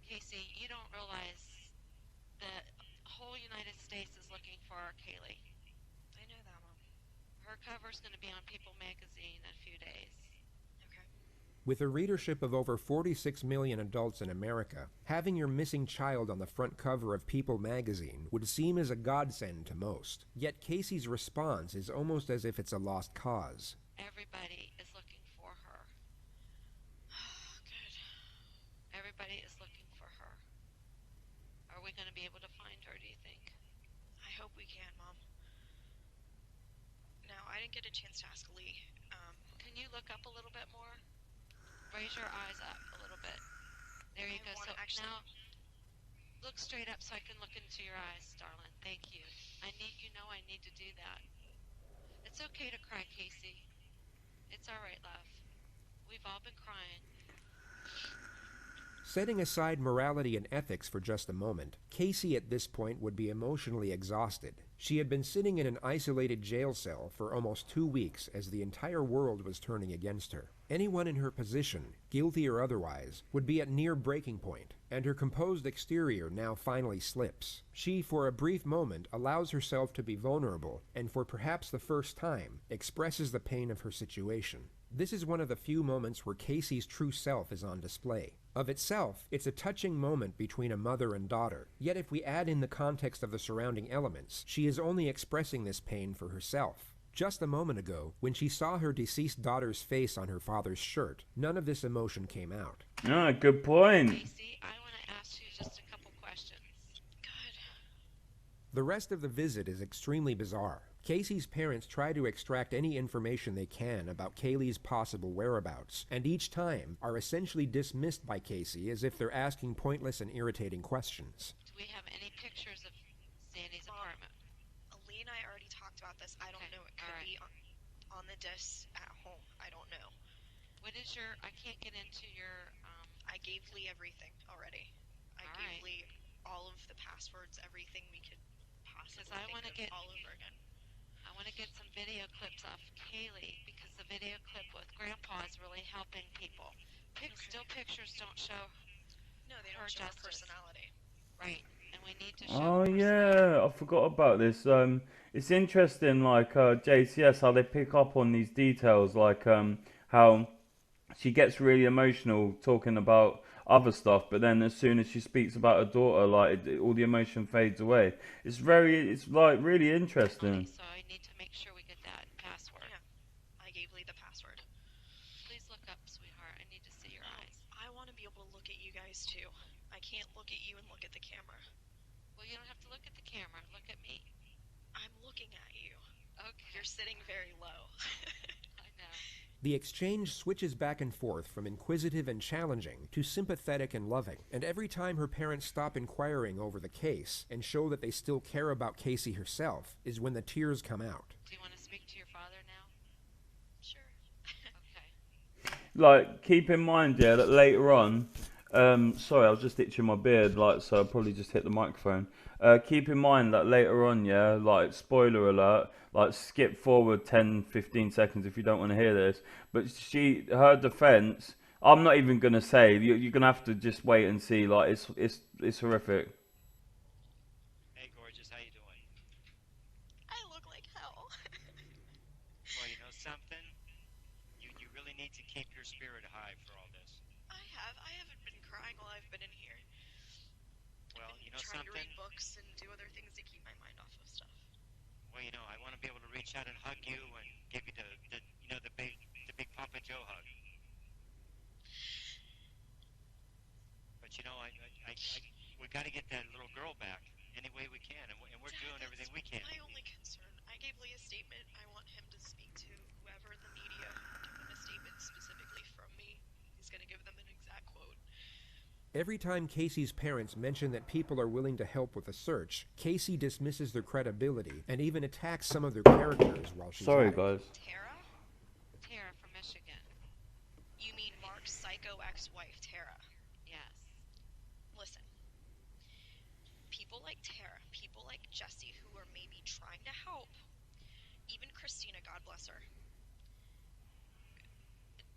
Casey, you don't realize that the whole United States is looking for our Kaylee. I know that, Mom. Her cover's going to be on People magazine in a few days. Okay. With a readership of over 46 million adults in America, having your missing child on the front cover of People magazine would seem as a godsend to most. Yet Casey's response is almost as if it's a lost cause. Everybody is looking for her. Good. Everybody is looking for her. Are we going to be able to find her, do you think? I hope we can, Mom. Now, I didn't get a chance to ask Lee. Can you look up a little bit more? Raise your eyes up a little bit. There you go. So Look straight up so I can look into your eyes, darling. Thank you. I need to do that. It's okay to cry, Casey. It's all right, love. We've all been crying. Setting aside morality and ethics for just a moment, Casey at this point would be emotionally exhausted. She had been sitting in an isolated jail cell for almost 2 weeks as the entire world was turning against her. Anyone in her position, guilty or otherwise, would be at near breaking point, and her composed exterior now finally slips. She, for a brief moment, allows herself to be vulnerable, and for perhaps the first time, expresses the pain of her situation. This is one of the few moments where Casey's true self is on display. Of itself, it's a touching moment between a mother and daughter. Yet if we add in the context of the surrounding elements, she is only expressing this pain for herself. Just a moment ago, when she saw her deceased daughter's face on her father's shirt, none of this emotion came out. Ah, good point. Casey, I want to ask you just a couple questions. Good. The rest of the visit is extremely bizarre. Casey's parents try to extract any information they can about Kaylee's possible whereabouts, and each time are essentially dismissed by Casey as if they're asking pointless and irritating questions. Do we have any pictures of Sandy's apartment? Lee and I already talked about this. I don't know. It could be on the desk at home. I don't know. What is your... I can't get into your... I gave Lee everything already. I gave Lee all of the passwords, everything we could possibly Because I want to get... all over again. I want to get some video clips off Kaylee, because the video clip with Grandpa is really helping people. Still pictures don't show No, they don't show her personality. Right, and we need to show Oh yeah, I forgot about this. It's interesting, like JCS, how they pick up on these details, like how she gets really emotional talking about other stuff, but then as soon as she speaks about her daughter, like all the emotion fades away. It's like really interesting. So I need to make sure we get that password. Yeah, I gave Lee the password. Please look up, sweetheart. I need to see your eyes. I want to be able to look at you guys too. I can't look at you and look at the camera. Well, you don't have to look at the camera. Look at me. I'm looking at you. Okay. You're sitting very low. I know. The exchange switches back and forth from inquisitive and challenging to sympathetic and loving, and every time her parents stop inquiring over the case and show that they still care about Casey herself is when the tears come out. Do you want to speak to your father now? Sure. Okay. Like, keep in mind, yeah, that later on, sorry, I was just itching my beard, like, so I probably just hit the microphone. Keep in mind that later on, yeah, like, spoiler alert, like, skip forward 10-15 seconds if you don't want to hear this, but her defense, I'm not even gonna say, you're gonna have to just wait and see, like, it's horrific. Hey gorgeous, how you doing? I look like hell. Well, you know something? You really need to keep your spirit high for all this. I haven't been crying while I've been in here. Well, you know trying something? to read books and do other things to keep my mind off of stuff. Well, you know, I want to be able to reach out and hug you and give you the big Papa Joe hug. But you know, we got to get that little girl back any way we can, and we're doing everything we can. My only concern. I gave Lee a statement. I want him to speak to whoever in the media, give them a statement specifically from me. He's going to give them an exact quote. Every time Casey's parents mention that people are willing to help with a search, Casey dismisses their credibility and even attacks some of their characters while she's Sorry, at it. guys. Tara? Tara from Michigan. You mean Mark's psycho ex-wife, Tara? Yes. Listen. People like Tara, people like Jesse who are maybe trying to help, even Christina, God bless her,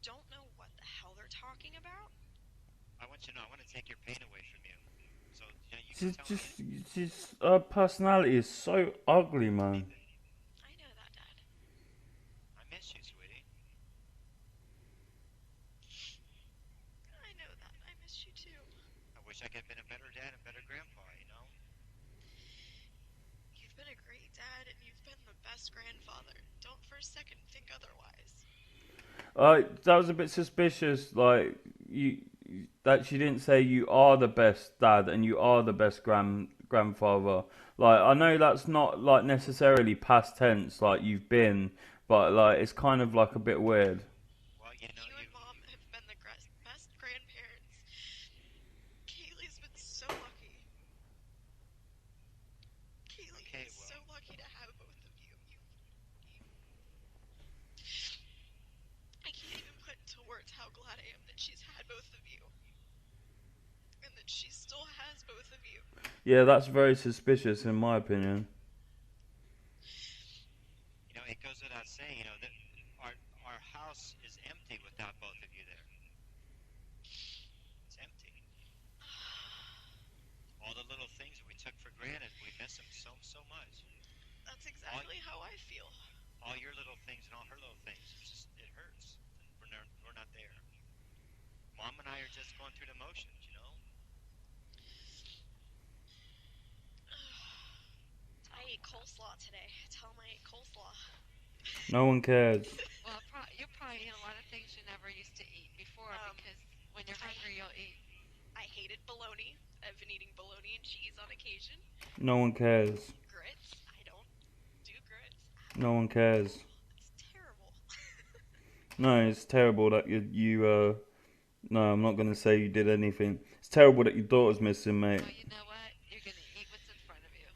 don't know what the hell they're talking about. I want you to know, I want to take your pain away from you. So, you know, you can tell me. Her personality is so ugly, man. I know that, Dad. I miss you, sweetie. I know that. I miss you too. I wish I could have been a better dad and better grandpa, you know? You've been a great dad and you've been the best grandfather. Don't for a second think otherwise. That was a bit suspicious, like, that she didn't say you are the best dad and you are the best grandfather. Like, I know that's not, like, necessarily past tense, like, you've been, but, like, it's kind of, like, a bit weird. Well, you know, you and Mom have been the best grandparents. Kaylee's been so lucky. am that she's had both of you. And that she still has both of you. Yeah, that's very suspicious in my opinion. You know, it goes without saying, you know, that our house is empty without both of you there. It's empty. All the little things that we took for granted, we miss them so much. That's exactly how I feel. All your little things and all her little things, it hurts. We're not there. Mom and I are just going through the motions, you know? I ate coleslaw today. Tell them I ate coleslaw. No one cares. Well, you're probably eating a lot of things you never used to eat before because when you're hungry, you'll eat. I hated bologna. I've been eating bologna and cheese on occasion. No one cares. Grits. I don't do grits. No one cares. It's terrible. No, it's terrible that you no, I'm not gonna say you did anything. It's terrible that your daughter's missing, mate. Well, you know what? You're gonna eat what's in front of you.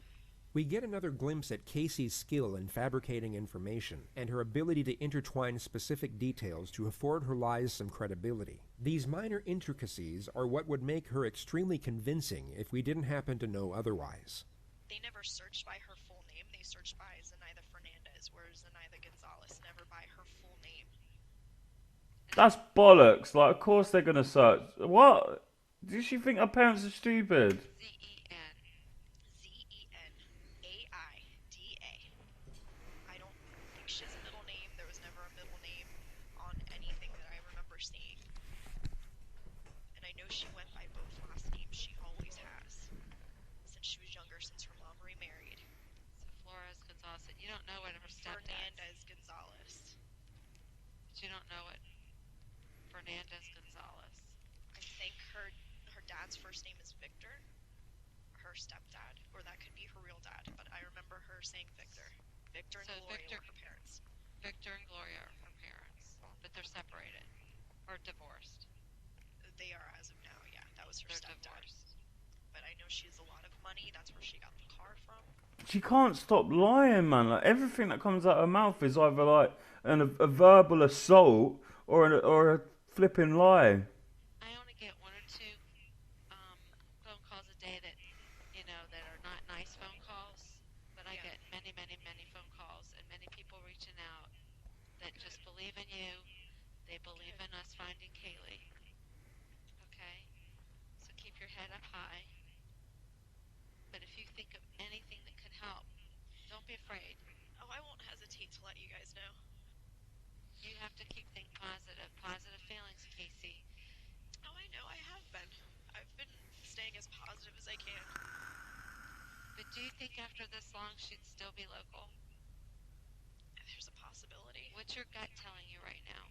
We get another glimpse at Casey's skill in fabricating information and her ability to intertwine specific details to afford her lies some credibility. These minor intricacies are what would make her extremely convincing if we didn't happen to know otherwise. They never searched by her full name. They searched by Zenaida Fernandez, whereas Zenaida Gonzalez never by her full name. That's bollocks. Like, of course they're gonna search. What? Does she think her parents are stupid? Zenaida. I don't think she has a middle name. There was never a middle name on anything that I remember seeing. And I know she went by both last names. She always has. Since she was younger, since her mom remarried. So Flores Gonzalez, you don't know what her stepdad. Fernandez Gonzalez. But you don't know what Fernandez Gonzalez. I think her dad's first name is Victor. Her stepdad, or that could be her real dad, but I remember her saying Victor. Victor and Gloria were her parents. Victor and Gloria are her parents, but they're separated or divorced. They are as of now, yeah. That was her stepdad. Divorced. But I know she has a lot of money. That's where she got the car from. She can't stop lying, man. Like, everything that comes out of her mouth is either like a verbal assault or a flipping lie. I only get one or two phone calls a day that, you know, that are not nice phone calls, but I get many, many, many phone calls and many people reaching out that just believe in you. They believe in us finding Kaylee. Okay? So keep your head up high. But if you think of anything that could help, don't be afraid. Oh, I won't hesitate to let you guys know. You have to keep things positive. Positive feelings, Casey. Oh, I know. I have been. I've been staying as positive as I can. But do you think after this long she'd still be local? There's a possibility. What's your gut telling you right now?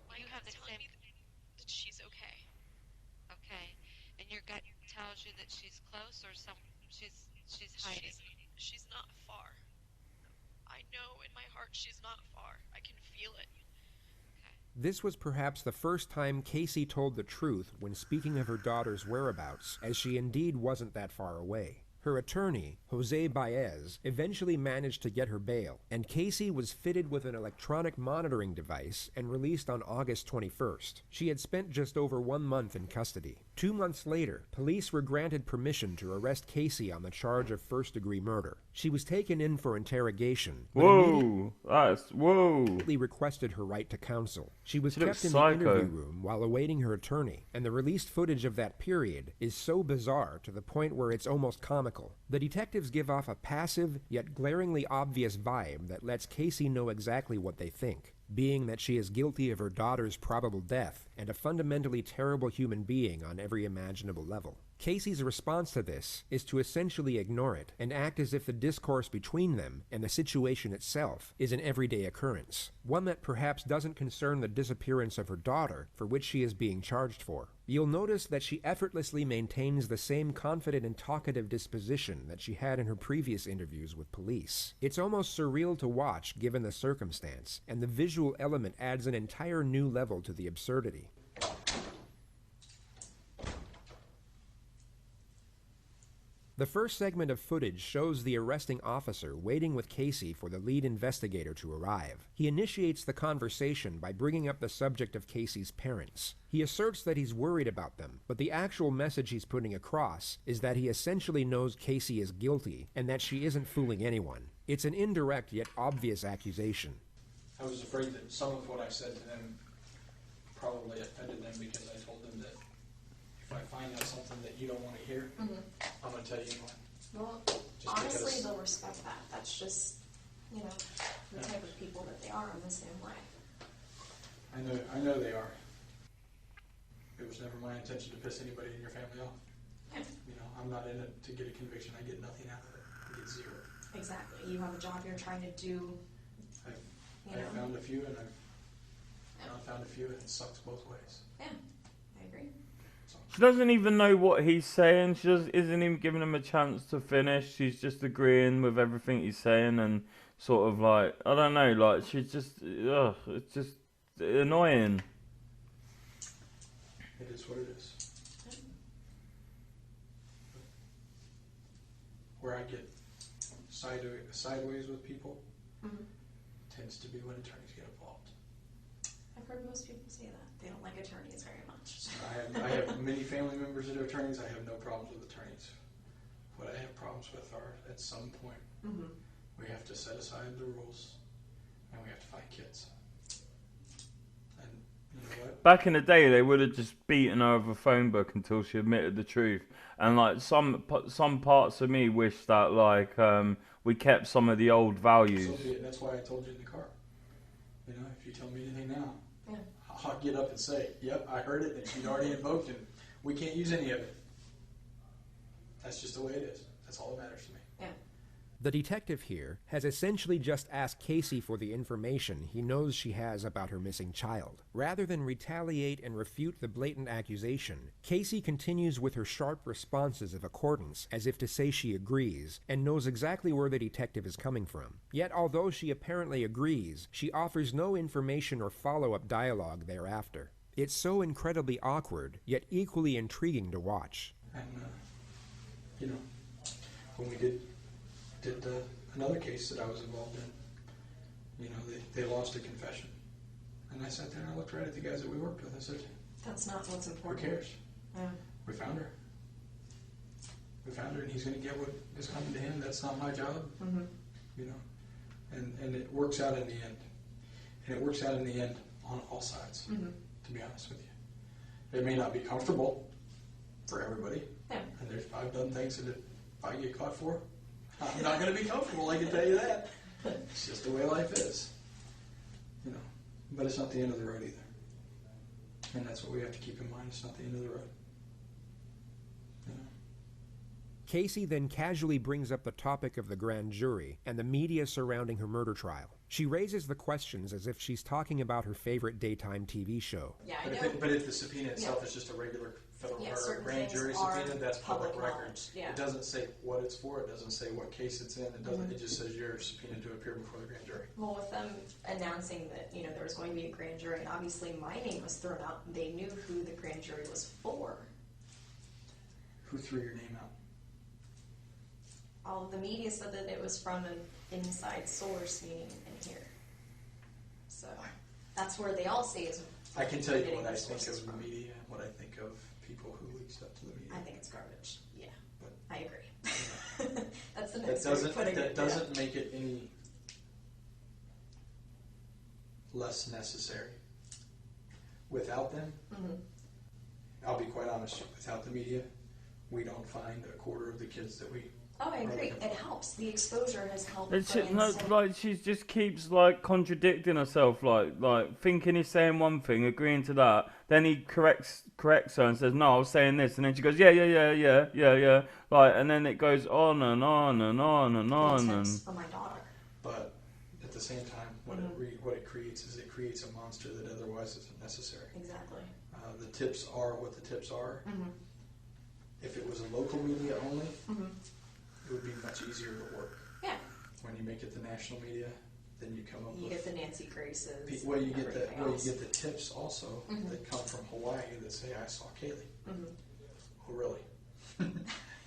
My gut's telling me that she's okay. Okay. And your gut tells you that she's close or she's hiding? She's not far. I know in my heart she's not far. I can feel it. This was perhaps the first time Casey told the truth when speaking of her daughter's whereabouts, as she indeed wasn't that far away. Her attorney, Jose Baez, eventually managed to get her bail, and Casey was fitted with an electronic monitoring device and released on August 21st. She had spent just over 1 month in custody. 2 months later, police were granted permission to arrest Casey on the charge of first-degree murder. She was taken in for interrogation. Whoa! Whoa! Requested her right to counsel. She was She kept looks in psycho. the interview room while awaiting her attorney, and the released footage of that period is so bizarre to the point where it's almost comical. The detectives give off a passive, yet glaringly obvious vibe that lets Casey know exactly what they think, being that she is guilty of her daughter's probable death and a fundamentally terrible human being on every imaginable level. Casey's response to this is to essentially ignore it and act as if the discourse between them and the situation itself is an everyday occurrence, one that perhaps doesn't concern the disappearance of her daughter, for which she is being charged for. You'll notice that she effortlessly maintains the same confident and talkative disposition that she had in her previous interviews with police. It's almost surreal to watch given the circumstance, and the visual element adds an entire new level to the absurdity. The first segment of footage shows the arresting officer waiting with Casey for the lead investigator to arrive. He initiates the conversation by bringing up the subject of Casey's parents. He asserts that he's worried about them, but the actual message he's putting across is that he essentially knows Casey is guilty and that she isn't fooling anyone. It's an indirect yet obvious accusation. I was afraid that some of what I said to them probably offended them because I told them that if I find out something that you don't want to hear, I'm going to tell you anyway. Well, Just honestly, because- they'll respect that. That's just, the type of people that they are in the same way. I know they are. It was never my intention to piss anybody in your family off. Yeah. I'm not in it to get a conviction. I get nothing out of it. I get zero. Exactly. You have a job you're trying to do. I've found a few, and I've not found a few, and it sucks both ways. Yeah, I agree. She doesn't even know what he's saying. She isn't even giving him a chance to finish. She's just agreeing with everything he's saying and sort of like, I don't know, like she's just, it's just annoying. It is what it is. Where I get sideways with people tends to be when attorneys get involved. I've heard most people say that. They don't like attorneys very much. I have many family members that are attorneys. I have no problems with attorneys. What I have problems with are, at some point, we have to set aside the rules and we have to find kids. And you know what? Back in the day, they would have just beaten her with a phone book until she admitted the truth. And like some parts of me wish that like we kept some of the old values. So be it. That's why I told you in the car. If you tell me anything now, I'll get up and say, yep, I heard it, and she'd already invoked it. We can't use any of it. That's just the way it is. That's all that matters to me. Yeah. The detective here has essentially just asked Casey for the information he knows she has about her missing child. Rather than retaliate and refute the blatant accusation, Casey continues with her sharp responses of accordance as if to say she agrees and knows exactly where the detective is coming from. Yet although she apparently agrees, she offers no information or follow-up dialogue thereafter. It's so incredibly awkward, yet equally intriguing to watch. And, when we did another case that I was involved in, they lost a confession. And I sat there and I looked right at the guys that we worked with. I said, that's not what's important. Who cares? Yeah. We found her. We found her, and he's going to get what is coming to him. That's not my job. And it works out in the end. And it works out in the end on all sides, to be honest with you. It may not be comfortable for everybody. Yeah. And I've done things that if I get caught for, I'm not going to be comfortable, I can tell you that. It's just the way life is. But it's not the end of the road either. And that's what we have to keep in mind. It's not the end of the road. Casey then casually brings up the topic of the grand jury and the media surrounding her murder trial. She raises the questions as if she's talking about her favorite daytime TV show. Yeah, but if the subpoena itself is just a regular federal or grand jury subpoena, that's public record. Yeah. It doesn't say what it's for. It doesn't say what case it's in. It doesn't. It just says you're subpoenaed to appear before the grand jury. Well, with them announcing that there was going to be a grand jury, and obviously my name was thrown out, they knew who the grand jury was for. Who threw your name out? All of the media said that it was from an inside source, meaning in here. So that's where they all say is. I can tell you what I think of the media and what I think of people who leak stuff to the media. I think it's garbage. Yeah, but I agree. That's the next way of putting it. That doesn't make it any less necessary. Without them, I'll be quite honest. Without the media, we don't find a quarter of the kids that we. Oh, I agree. It helps. The exposure has helped. She just keeps like contradicting herself, like thinking he's saying one thing, agreeing to that. Then he corrects her and says, "No, I was saying this," and then she goes, "Yeah." Like, and then it goes on and on and on and on. And for my daughter. But at the same time, what it creates is it creates a monster that otherwise isn't necessary. Exactly. The tips are what the tips are. If it was a local media only. It would be much easier to work. Yeah. When you make it the national media, then you come up with... You get the Nancy Graces. You get the tips also that come from Hawaii that say, I saw Kaylee. Oh, really?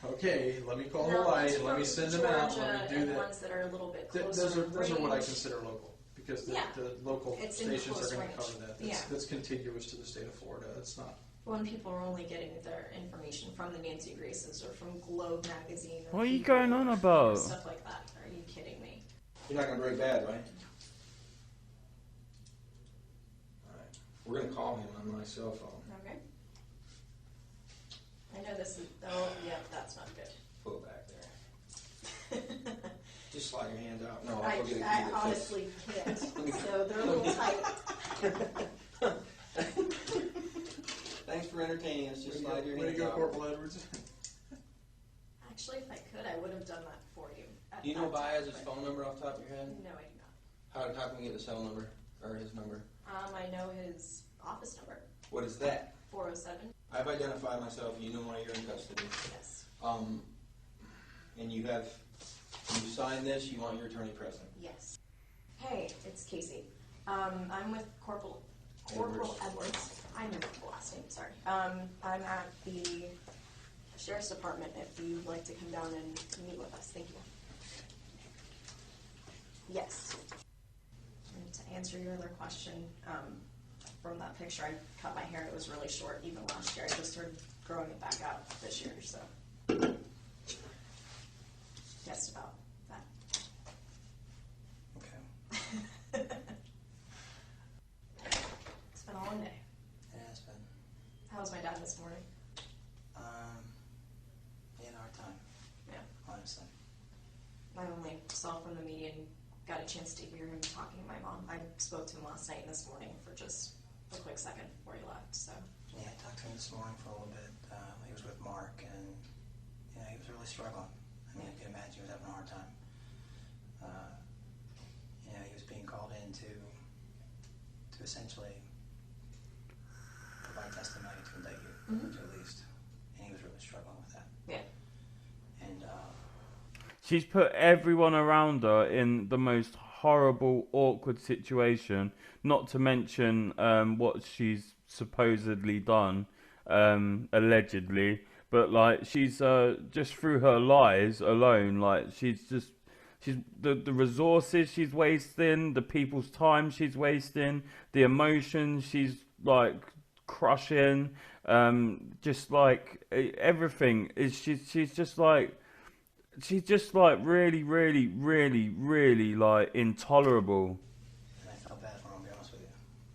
Okay, let me call Now, Hawaii ones and let me from send them out. Georgia Let me do and that. ones that are a little bit closer Those in are what I range. consider local, because Yeah. the local It's in stations close are going to range. cover that. Yeah. That's contiguous to the state of Florida. It's not. When people are only getting their information from the Nancy Graces or from Globe magazine. Or What are you People going on or, about? stuff like that. Are you kidding me? You're not going to break bad, right? All right. We're going to call him on my cell phone. Okay. I know this is. Oh, yeah, that's not good. Pull it back there. Just slide your hand out. No, I I'll go get it. honestly can't. So they're a little tight. Thanks for entertaining us. Just slide your Way to hands go, out. Corporal Edwards. Actually, if I could, I would have done that for you. Do you know that time, Baez's but- phone number off the top of your head? No, I do not. How can we get the cell number or his number? I know his office number. What is that? 407. I've identified myself. You know why you're in custody. Yes. And you signed this. You want your attorney present. Yes. Hey, it's Casey. I'm with Corporal Edwards. I remember the last name, sorry. I'm at the Sheriff's Department if you'd like to come down and meet with us. Thank you. Yes. And to answer your other question, from that picture, I cut my hair. It was really short even last year. I just started growing it back out this year, so. Guessed about that. Okay. It's been a long day. Yeah, it's been. How was my dad this morning? He had a hard time. Yeah. Honestly. I only saw from the media and got a chance to hear him talking to my mom. I spoke to him last night and this morning for just a quick second before he left, so. Yeah, I talked to him this morning for a little bit. He was with Mark, and he was really struggling. I mean, I could imagine he was having a hard time. He was being called in to essentially provide testimony to indict you, at least. And he was really struggling with that. Yeah. And She's put everyone around her in the most horrible, awkward situation. Not to mention what she's supposedly done, allegedly. But like, she's just through her lies alone. Like, she's the resources she's wasting, the people's time she's wasting, the emotions she's like crushing. Just like everything is. She's just like really, really, really, really like intolerable. I felt bad for him, I'll be honest with you.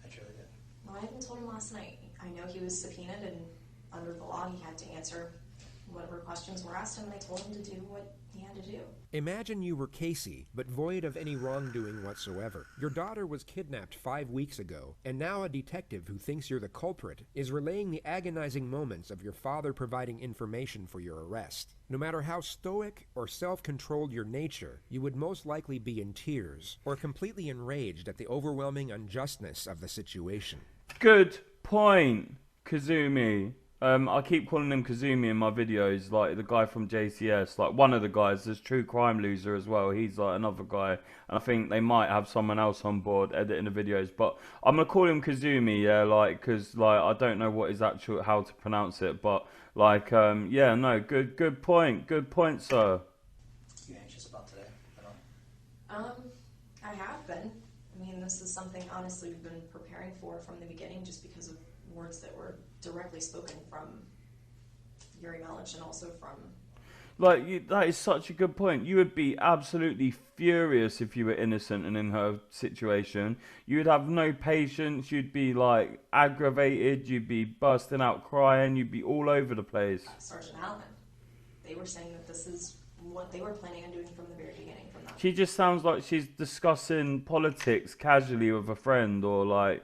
I truly did. Well, I even told him last night. I know he was subpoenaed, and under the law, he had to answer whatever questions were asked him, and I told him to do what he had to do. Imagine you were Casey, but void of any wrongdoing whatsoever. Your daughter was kidnapped 5 weeks ago, and now a detective who thinks you're the culprit is relaying the agonizing moments of your father providing information for your arrest. No matter how stoic or self-controlled your nature, you would most likely be in tears or completely enraged at the overwhelming unjustness of the situation. Good point, Kazumi. I keep calling him Kazumi in my videos, like the guy from JCS, like one of the guys. There's True Crime Loser as well. He's like another guy, and I think they might have someone else on board editing the videos. But I'm gonna call him Kazumi, yeah, like, cause like I don't know what is actual how to pronounce it, but like, yeah, no, good point, sir. You anxious about today at all? I have been. I mean, this is something honestly we've been preparing for from the beginning, just because of words that were directly spoken from Yuri Malich and also from... Like, that is such a good point. You would be absolutely furious if you were innocent and in her situation. You would have no patience. You'd be, like, aggravated. You'd be bursting out crying. You'd be all over the place. Sergeant Allen. They were saying that this is what they were planning on doing from the very beginning. From that. She just sounds like she's discussing politics casually with a friend, or, like,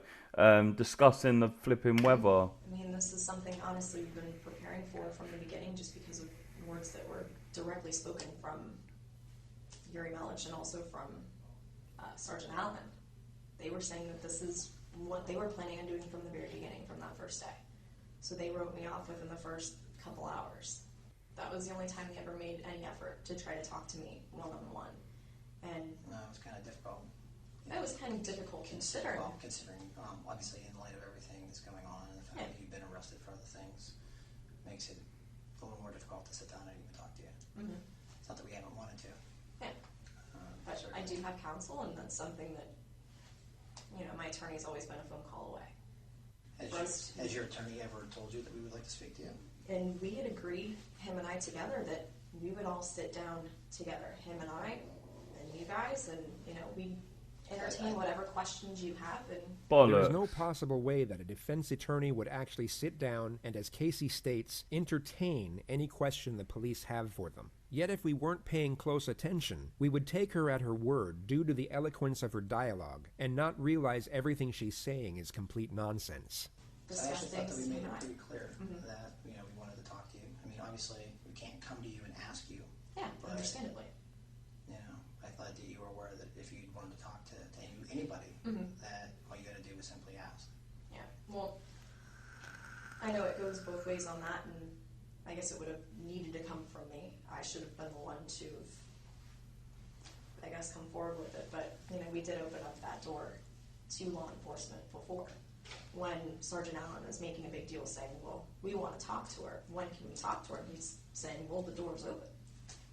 discussing the flipping weather. I mean, this is something honestly we've been preparing for from the beginning, just because of words that were directly spoken from Yuri Malich and also from Sergeant Allen. They were saying that this is what they were planning on doing from the very beginning, from that first day. So they wrote me off within the first couple hours. That was the only time they ever made any effort to try to talk to me one-on-one. And No, it was kind of difficult. that was kind of difficult considering. Well, considering, obviously, in light of everything that's going on and the fact that you've been arrested for other things, makes it a little more difficult to sit down and even It's not that we haven't wanted to. Yeah. But I do have counsel, and that's something that, you know, my attorney's always been a phone call away. Has your attorney ever told you that we would like to speak to you? And we had agreed, him and I together, that we would all sit down together, him and I, and you guys, and, you know, we'd entertain whatever questions you have. And there is no possible way that a defense attorney would actually sit down and, as Casey states, entertain any question the police have for them. Yet if we weren't paying close attention, we would take her at her word due to the eloquence of her dialogue and not realize everything she's saying is complete nonsense. I actually thought that we made it pretty clear that, you know, we wanted to talk to you. I mean, obviously, we can't come to you and ask you. Yeah, but, understandably. You know, I thought that you were aware that if you wanted to talk to anybody, that all you got to do is simply ask. Yeah, well, I know it goes both ways on that, and I guess it would have needed to come from me. I should have been the one to, I guess, come forward with it. But, you know, we did open up that door to law enforcement before. When Sergeant Allen was making a big deal saying, well, we want to talk to her. When can we talk to her? And he's saying, well, the door's open.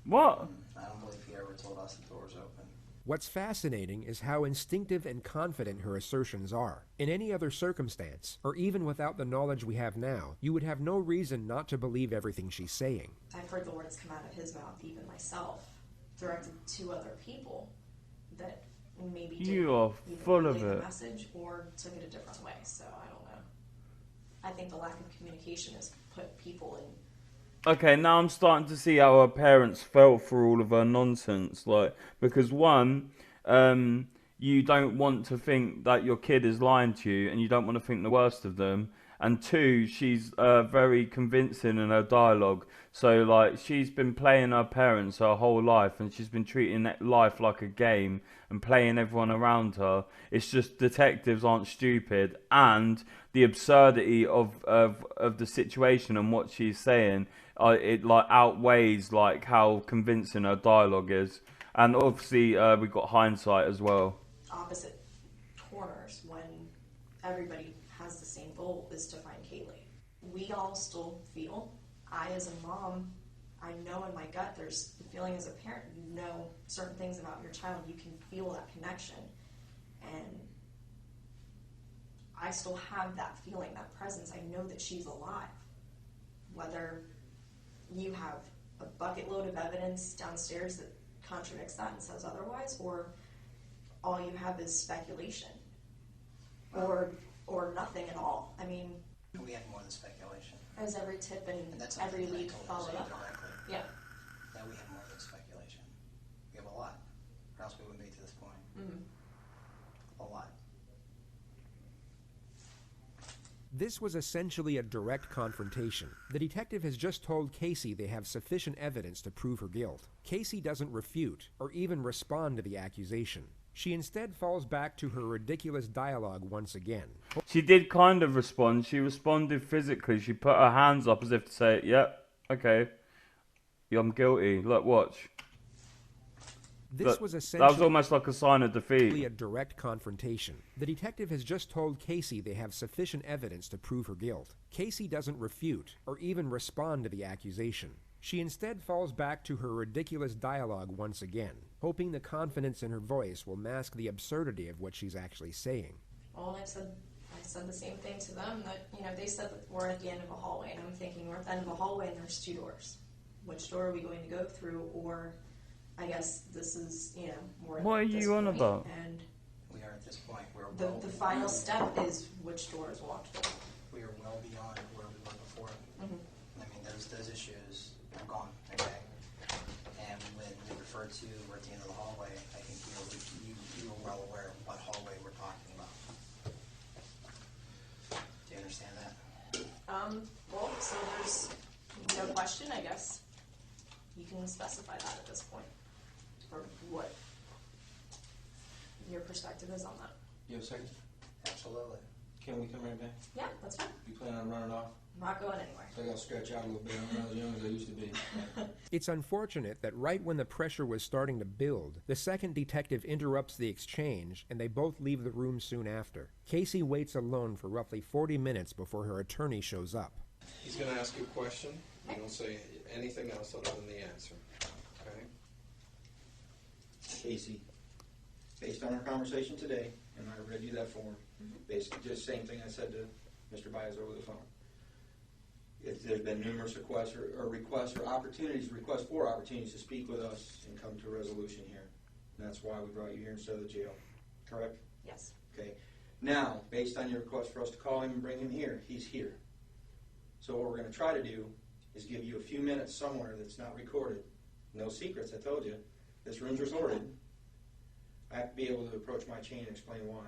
What? I don't believe he ever told us the door was open. What's fascinating is how instinctive and confident her assertions are. In any other circumstance, or even without the knowledge we have now, you would have no reason not to believe everything she's saying. I've heard the words come out of his mouth, even myself, directed to other people that maybe You are full of the it. message or took it a different way. So I don't know. I think the lack of communication has put people in. Okay, now I'm starting to see how her parents fell for all of her nonsense. Like, because one, you don't want to think that your kid is lying to you, and you don't want to think the worst of them. And two, she's very convincing in her dialogue. So, like, she's been playing her parents her whole life, and she's been treating life like a game and playing everyone around her. It's just detectives aren't stupid, and the absurdity of the situation and what she's saying, it like outweighs like how convincing her dialogue is. And obviously, we've got hindsight as well. Opposite corners when everybody has the same goal is to find Kaylee. We all still feel, I as a mom, I know in my gut there's the feeling as a parent, you know certain things about your child, you can feel that connection. And I still have that feeling, that presence. I know that she's alive. Whether you have a bucket load of evidence downstairs that contradicts that and says otherwise, or all you have is speculation, or nothing at all. I mean, we have more than speculation. As every tip and that's every something that I lead told followed her up on. directly. Yeah. That we have more than speculation. We have a lot, or else we wouldn't be to this point. A lot. This was essentially a direct confrontation. The detective has just told Casey they have sufficient evidence to prove her guilt. Casey doesn't refute or even respond to the accusation. She instead falls back to her ridiculous dialogue once again. She did kind of respond. She responded physically. She put her hands up as if to say, yep, okay, yeah, I'm guilty. Look, watch. This was essentially that was almost like a sign of defeat. A direct confrontation. The detective has just told Casey they have sufficient evidence to prove her guilt. Casey doesn't refute or even respond to the accusation. She instead falls back to her ridiculous dialogue once again, hoping the confidence in her voice will mask the absurdity of what she's actually saying. Well, I said the same thing to them, that, you know, they said that we're at the end of a hallway, and I'm thinking we're at the end of a hallway and there's two doors. Which door are we going to go through? Or I guess this is, you know, we're What are at this you on point, about? And we are at this point. the final step is which door is walked through. We are well beyond where we were before. I mean, those issues are gone, okay? And when we refer to we're at the end of the hallway, I think you are well aware of what hallway we're talking about. Do you understand that? Well, so there's no question, I guess. You can specify that at this point, or what your perspective is on that. You have a second? Absolutely. Can we come right back? Yeah, that's fine. You plan on running off? I'm not going anywhere. So I got to stretch out a little bit. I'm not as young as I used to be. It's unfortunate that right when the pressure was starting to build, the second detective interrupts the exchange and they both leave the room soon after. Casey waits alone for roughly 40 minutes before her attorney shows up. He's going to ask you a question. You don't say anything else other than the answer. Okay? Casey, based on our conversation today, and I read you that form, basically just the same thing I said to Mr. Baez over the phone. If there's been numerous requests for opportunities to speak with us and come to a resolution here. And that's why we brought you here instead of the jail. Correct? Yes. Okay. Now, based on your request for us to call him and bring him here, he's here. So what we're going to try to do is give you a few minutes somewhere that's not recorded. No secrets, I told you. This room's recorded. I have to be able to approach my chain and explain why.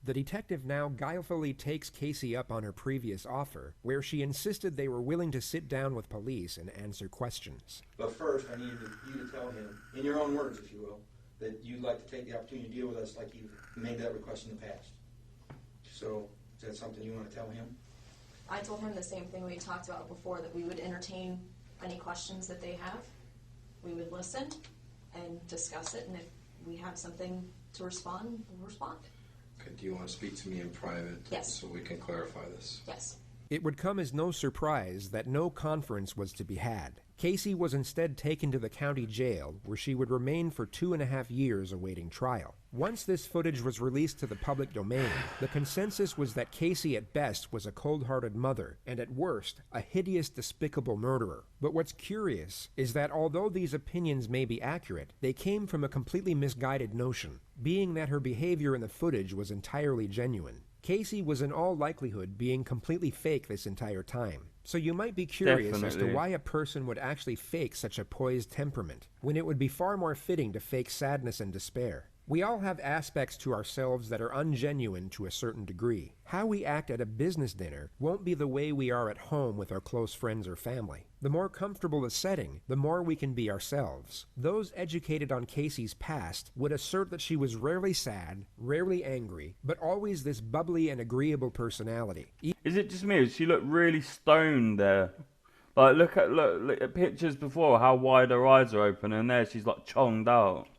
The detective now guilefully takes Casey up on her previous offer, where she insisted they were willing to sit down with police and answer questions. But first, I need you to tell him, in your own words, if you will, that you'd like to take the opportunity to deal with us like you've made that request in the past. So, is that something you want to tell him? I told him the same thing we talked about before, that we would entertain any questions that they have. We would listen and discuss it, and if we have something to respond, we'll respond. Okay, do you want to speak to me in private? Yes. So we can clarify this? Yes. It would come as no surprise that no conference was to be had. Casey was instead taken to the county jail, where she would remain for 2.5 years awaiting trial. Once this footage was released to the public domain, the consensus was that Casey at best was a cold-hearted mother, and at worst, a hideous, despicable murderer. But what's curious is that although these opinions may be accurate, they came from a completely misguided notion, being that her behavior in the footage was entirely genuine. Casey was in all likelihood being completely fake this entire time. So you might be curious as to why a person would actually fake such a poised temperament, when it would be far more fitting to fake sadness and despair. We all have aspects to ourselves that are ungenuine to a certain degree. How we act at a business dinner won't be the way we are at home with our close friends or family. The more comfortable the setting, the more we can be ourselves. Those educated on Casey's past would assert that she was rarely sad, rarely angry, but always this bubbly and agreeable personality. Is it just me? She looked really stoned there. Like, look at pictures before, how wide her eyes are open, and there she's like chonged out.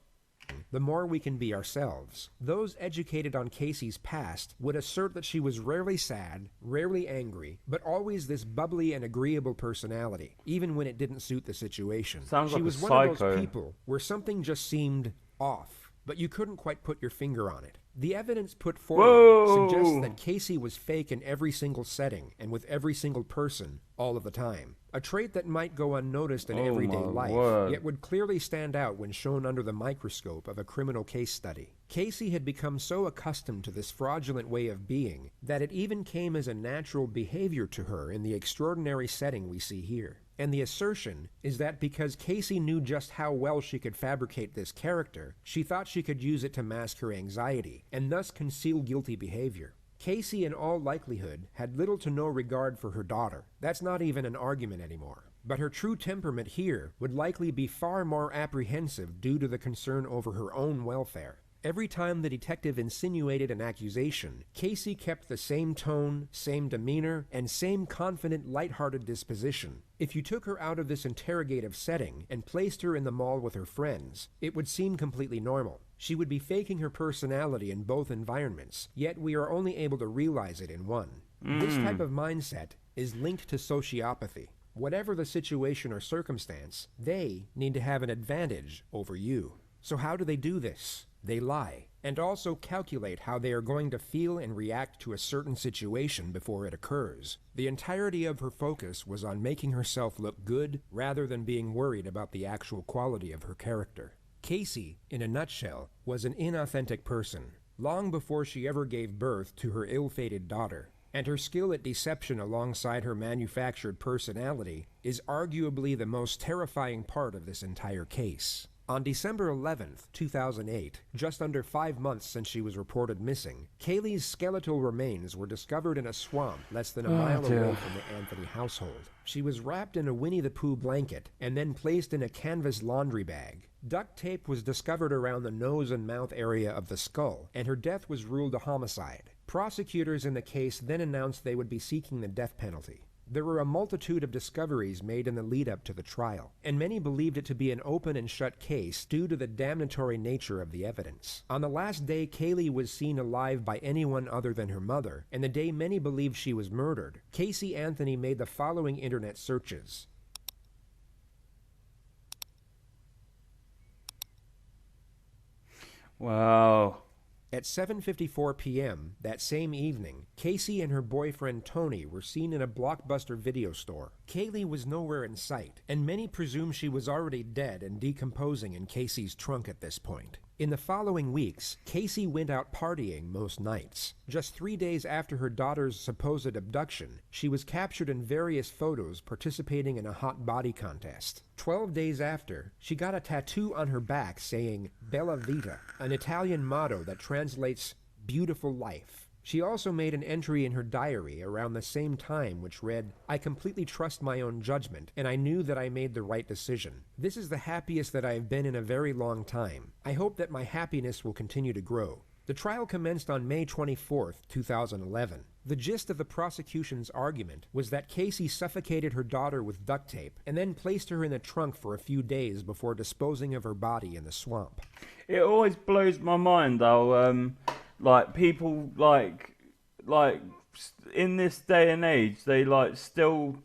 The more we can be ourselves. Those educated on Casey's past would assert that she was rarely sad, rarely angry, but always this bubbly and agreeable personality, even when it didn't suit the situation. Sounds she like was a one of psycho. those people where something just seemed off, but you couldn't quite put your finger on it. The evidence put forward suggests that Casey was fake in every single setting and with every single person all of the time. A trait that might go unnoticed in everyday life, yet would clearly stand out when shown under the microscope of a criminal case study. Casey had become so accustomed to this fraudulent way of being that it even came as a natural behavior to her in the extraordinary setting we see here. And the assertion is that because Casey knew just how well she could fabricate this character, she thought she could use it to mask her anxiety, and thus conceal guilty behavior. Casey, in all likelihood, had little to no regard for her daughter. That's not even an argument anymore. But her true temperament here would likely be far more apprehensive due to the concern over her own welfare. Every time the detective insinuated an accusation, Casey kept the same tone, same demeanor, and same confident, lighthearted disposition. If you took her out of this interrogative setting and placed her in the mall with her friends, it would seem completely normal. She would be faking her personality in both environments, yet we are only able to realize it in one. This type of mindset is linked to sociopathy. Whatever the situation or circumstance, they need to have an advantage over you. So how do they do this? They lie, and also calculate how they are going to feel and react to a certain situation before it occurs. The entirety of her focus was on making herself look good rather than being worried about the actual quality of her character. Casey, in a nutshell, was an inauthentic person, long before she ever gave birth to her ill-fated daughter. And her skill at deception alongside her manufactured personality is arguably the most terrifying part of this entire case. On December 11th, 2008, just under 5 months since she was reported missing, Kaylee's skeletal remains were discovered in a swamp less than a mile away from the Anthony household. She was wrapped in a Winnie the Pooh blanket and then placed in a canvas laundry bag. Duct tape was discovered around the nose and mouth area of the skull, and her death was ruled a homicide. Prosecutors in the case then announced they would be seeking the death penalty. There were a multitude of discoveries made in the lead-up to the trial, and many believed it to be an open and shut case due to the damnatory nature of the evidence. On the last day Kaylee was seen alive by anyone other than her mother, and the day many believed she was murdered, Casey Anthony made the following internet searches. Wow. At 7:54 p.m. that same evening, Casey and her boyfriend Tony were seen in a Blockbuster video store. Kaylee was nowhere in sight, and many presume she was already dead and decomposing in Casey's trunk at this point. In the following weeks, Casey went out partying most nights. Just 3 days after her daughter's supposed abduction, she was captured in various photos participating in a hot body contest. 12 days after, she got a tattoo on her back saying Bella Vita, an Italian motto that translates beautiful life. She also made an entry in her diary around the same time which read, "I completely trust my own judgment, and I knew that I made the right decision. This is the happiest that I have been in a very long time. I hope that my happiness will continue to grow." The trial commenced on May 24, 2011. The gist of the prosecution's argument was that Casey suffocated her daughter with duct tape and then placed her in the trunk for a few days before disposing of her body in the swamp. It always blows my mind how like people like in this day and age they still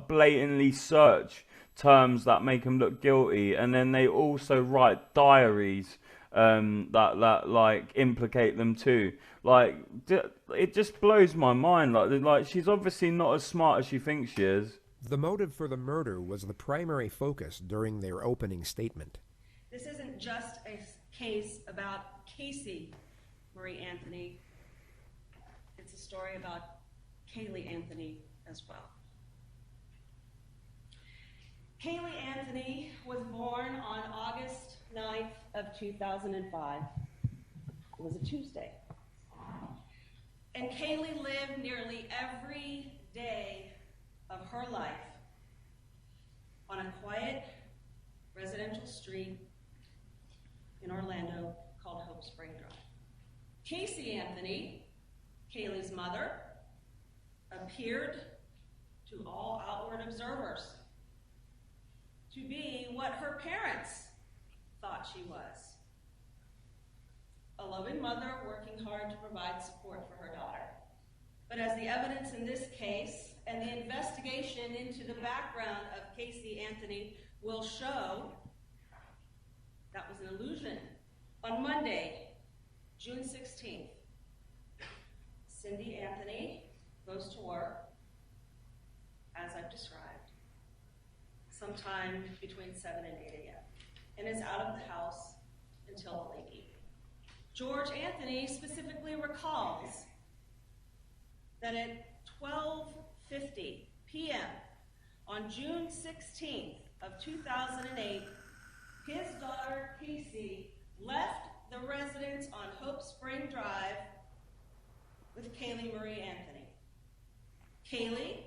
blatantly search terms that make them look guilty, and then they also write diaries that implicate them too. It just blows my mind. Like she's obviously not as smart as she thinks she is. The motive for the murder was the primary focus during their opening statement. This isn't just a case about Casey Marie Anthony. It's a story about Kaylee Anthony as well. Kaylee Anthony was born on August 9th of 2005. It was a Tuesday. And Kaylee lived nearly every day of her life on a quiet residential street in Orlando called Hope Spring Drive. Casey Anthony, Kaylee's mother, appeared to all outward observers to be what her parents thought she was. A loving mother working hard to provide support for her daughter. But as the evidence in this case and the investigation into the background of Casey Anthony will show, that was an illusion. On Monday, June 16th, Cindy Anthony goes to work, as I've described, sometime between 7 and 8 a.m., and is out of the house until late evening. George Anthony specifically recalls that at 12:50 p.m. on June 16th of 2008, his daughter Casey left the residence on Hope Spring Drive with Kaylee Marie Anthony. Kaylee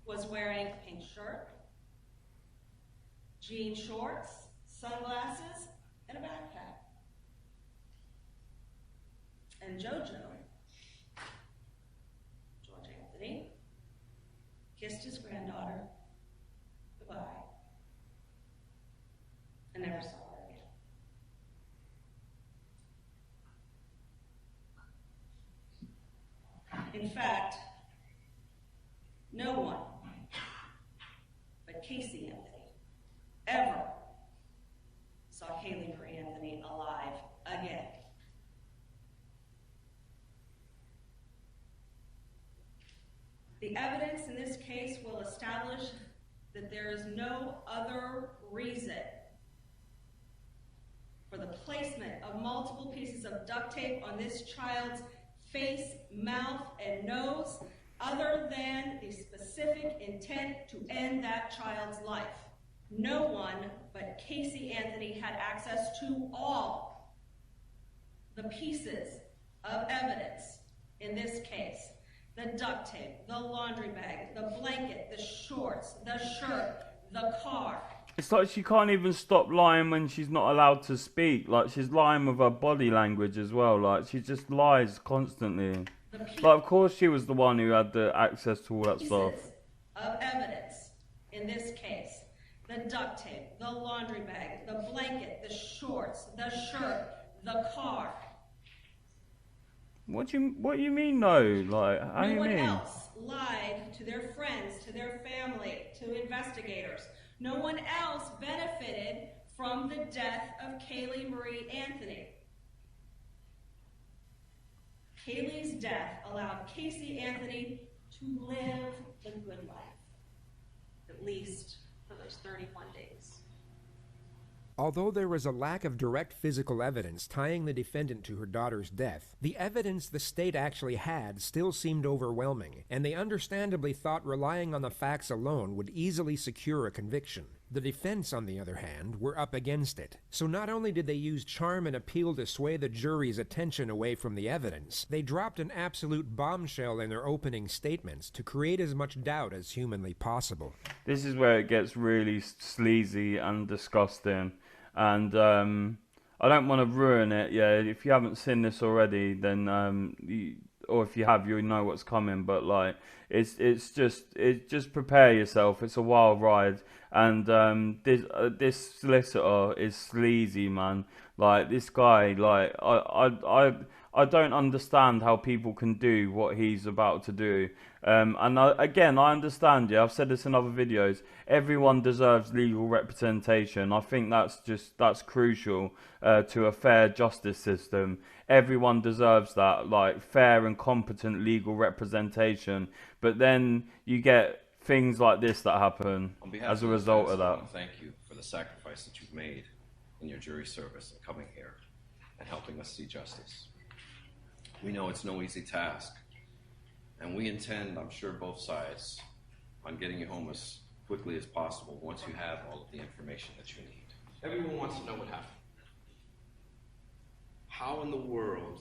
was wearing a pink shirt, jean shorts, sunglasses, and a backpack. And Jojo, George Anthony, kissed his granddaughter goodbye and never saw her again. In fact, no one but Casey Anthony ever saw Kaylee Marie Anthony alive again. The evidence in this case will establish that there is no other reason for the placement of multiple pieces of duct tape on this child's face, mouth, and nose other than the specific intent to end that child's life. No one but Casey Anthony had access to all the pieces of evidence in this case. The duct tape, the laundry bag, the blanket, the shorts, the shirt, the car. It's like she can't even stop lying when she's not allowed to speak. Like, she's lying with her body language as well. Like, she just lies constantly. But of course she was the one who had the access to all that stuff. in this case. The duct tape, the laundry bag, the blanket, the shorts, the shirt, the car. What do you mean no? Like, how do No you one mean? else lied to their friends, to their family, to investigators. No one else benefited from the death of Kaylee Marie Anthony. Kaylee's death allowed Casey Anthony to live the good life, at least for those 31 days. Although there was a lack of direct physical evidence tying the defendant to her daughter's death, the evidence the state actually had still seemed overwhelming, and they understandably thought relying on the facts alone would easily secure a conviction. The defense, on the other hand, were up against it. So not only did they use charm and appeal to sway the jury's attention away from the evidence, they dropped an absolute bombshell in their opening statements to create as much doubt as humanly possible. This is where it gets really sleazy and disgusting. And I don't want to ruin it. Yeah, if you haven't seen this already, then or if you have, you know what's coming. But like, it's just prepare yourself. It's a wild ride, and this solicitor is sleazy, man. Like, this guy, like, I don't understand how people can do what he's about to do. Again, I understand, yeah, I've said this in other videos, everyone deserves legal representation. I think that's crucial to a fair justice system. Everyone deserves that, like, fair and competent legal representation. But then you get things like this that happen as a result of that. I want to thank you for the sacrifice that you've made in your jury service and coming here and helping us see justice. We know it's no easy task, and we intend, I'm sure both sides, on getting you home as quickly as possible once you have all of the information that you need. Everyone wants to know what happened. How in the world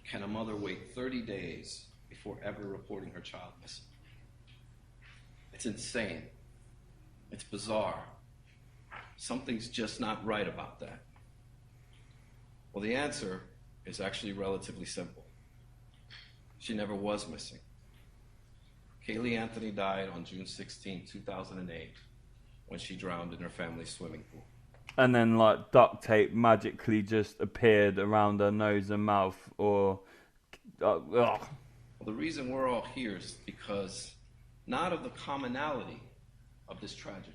can a mother wait 30 days before ever reporting her child missing? It's insane. It's bizarre. Something's just not right about that. Well, the answer is actually relatively simple. She never was missing. Kaylee Anthony died on June 16, 2008, when she drowned in her family's swimming pool. And then, like, duct tape magically just appeared around her nose and mouth, or... Well, the reason we're all here is because not of the commonality of this tragedy,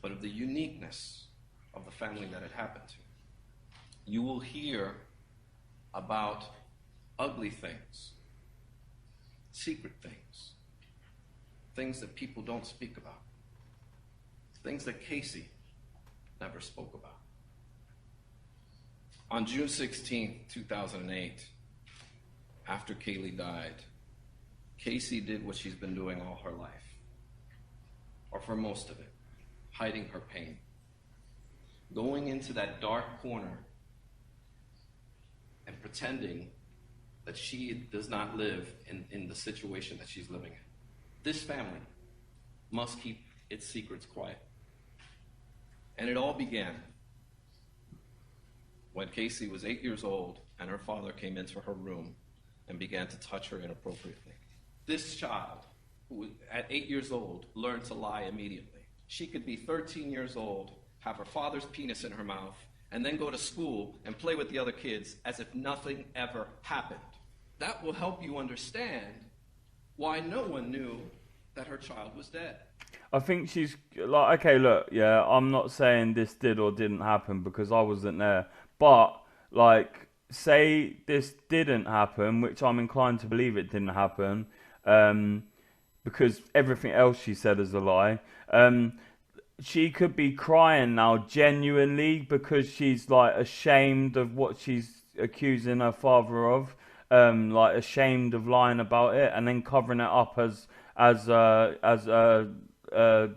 but of the uniqueness of the family that it happened to. You will hear about ugly things, secret things, things that people don't speak about, things that Casey never spoke about. On June 16, 2008, after Kaylee died, Casey did what she's been doing all her life, or for most of it, hiding her pain, going into that dark corner and pretending that she does not live in the situation that she's living in. This family must keep its secrets quiet. And it all began when Casey was 8 years old and her father came into her room and began to touch her inappropriately. This child, who at 8 years old, learned to lie immediately. She could be 13 years old, have her father's penis in her mouth, and then go to school and play with the other kids as if nothing ever happened. That will help you understand why no one knew that her child was dead. I think she's like, okay, look, yeah, I'm not saying this did or didn't happen because I wasn't there, but like, say this didn't happen, which I'm inclined to believe it didn't happen, because everything else she said is a lie. She could be crying now genuinely because she's like ashamed of what she's accusing her father of, like ashamed of lying about it and then covering it up as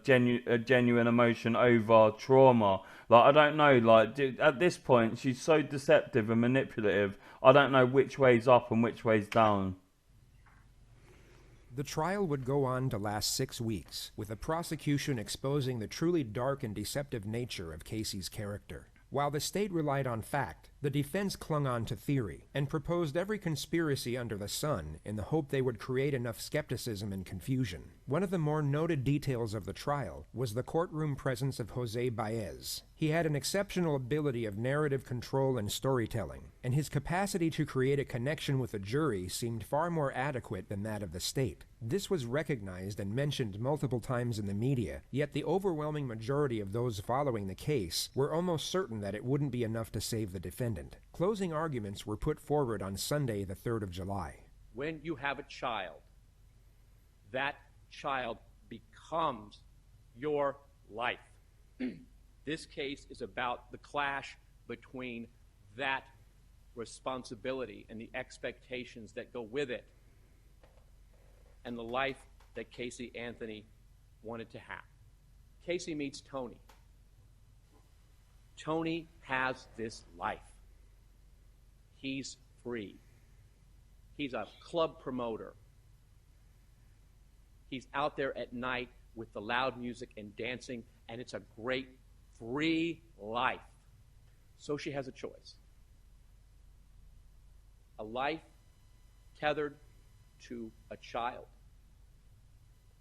genuine emotion over trauma. Like, I don't know, like, at this point she's so deceptive and manipulative. I don't know which way's up and which way's down. The trial would go on to last 6 weeks, with the prosecution exposing the truly dark and deceptive nature of Casey's character. While the state relied on fact, The defense clung on to theory and proposed every conspiracy under the sun in the hope they would create enough skepticism and confusion. One of the more noted details of the trial was the courtroom presence of Jose Baez. He had an exceptional ability of narrative control and storytelling, and his capacity to create a connection with the jury seemed far more adequate than that of the state. This was recognized and mentioned multiple times in the media, yet the overwhelming majority of those following the case were almost certain that it wouldn't be enough to save the defendant. Closing arguments were put forward on Sunday, the 3rd of July. When you have a child, that child becomes your life. This case is about the clash between that responsibility and the expectations that go with it and the life that Casey Anthony wanted to have. Casey meets Tony. Tony has this life. He's free. He's a club promoter. He's out there at night with the loud music and dancing, and it's a great, free life. So she has a choice. A life tethered to a child,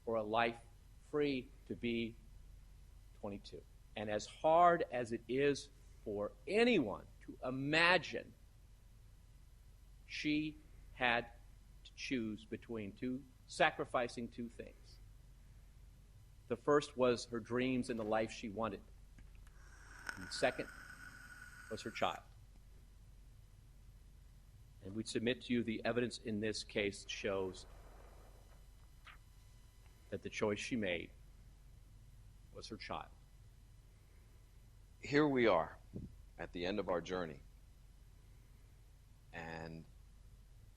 or a life free to be 22. And as hard as it is for anyone to imagine, she had to choose between sacrificing two things. The first was her dreams and the life she wanted. And the second was her child. And we submit to you the evidence in this case shows that the choice she made was her child. Here we are at the end of our journey. And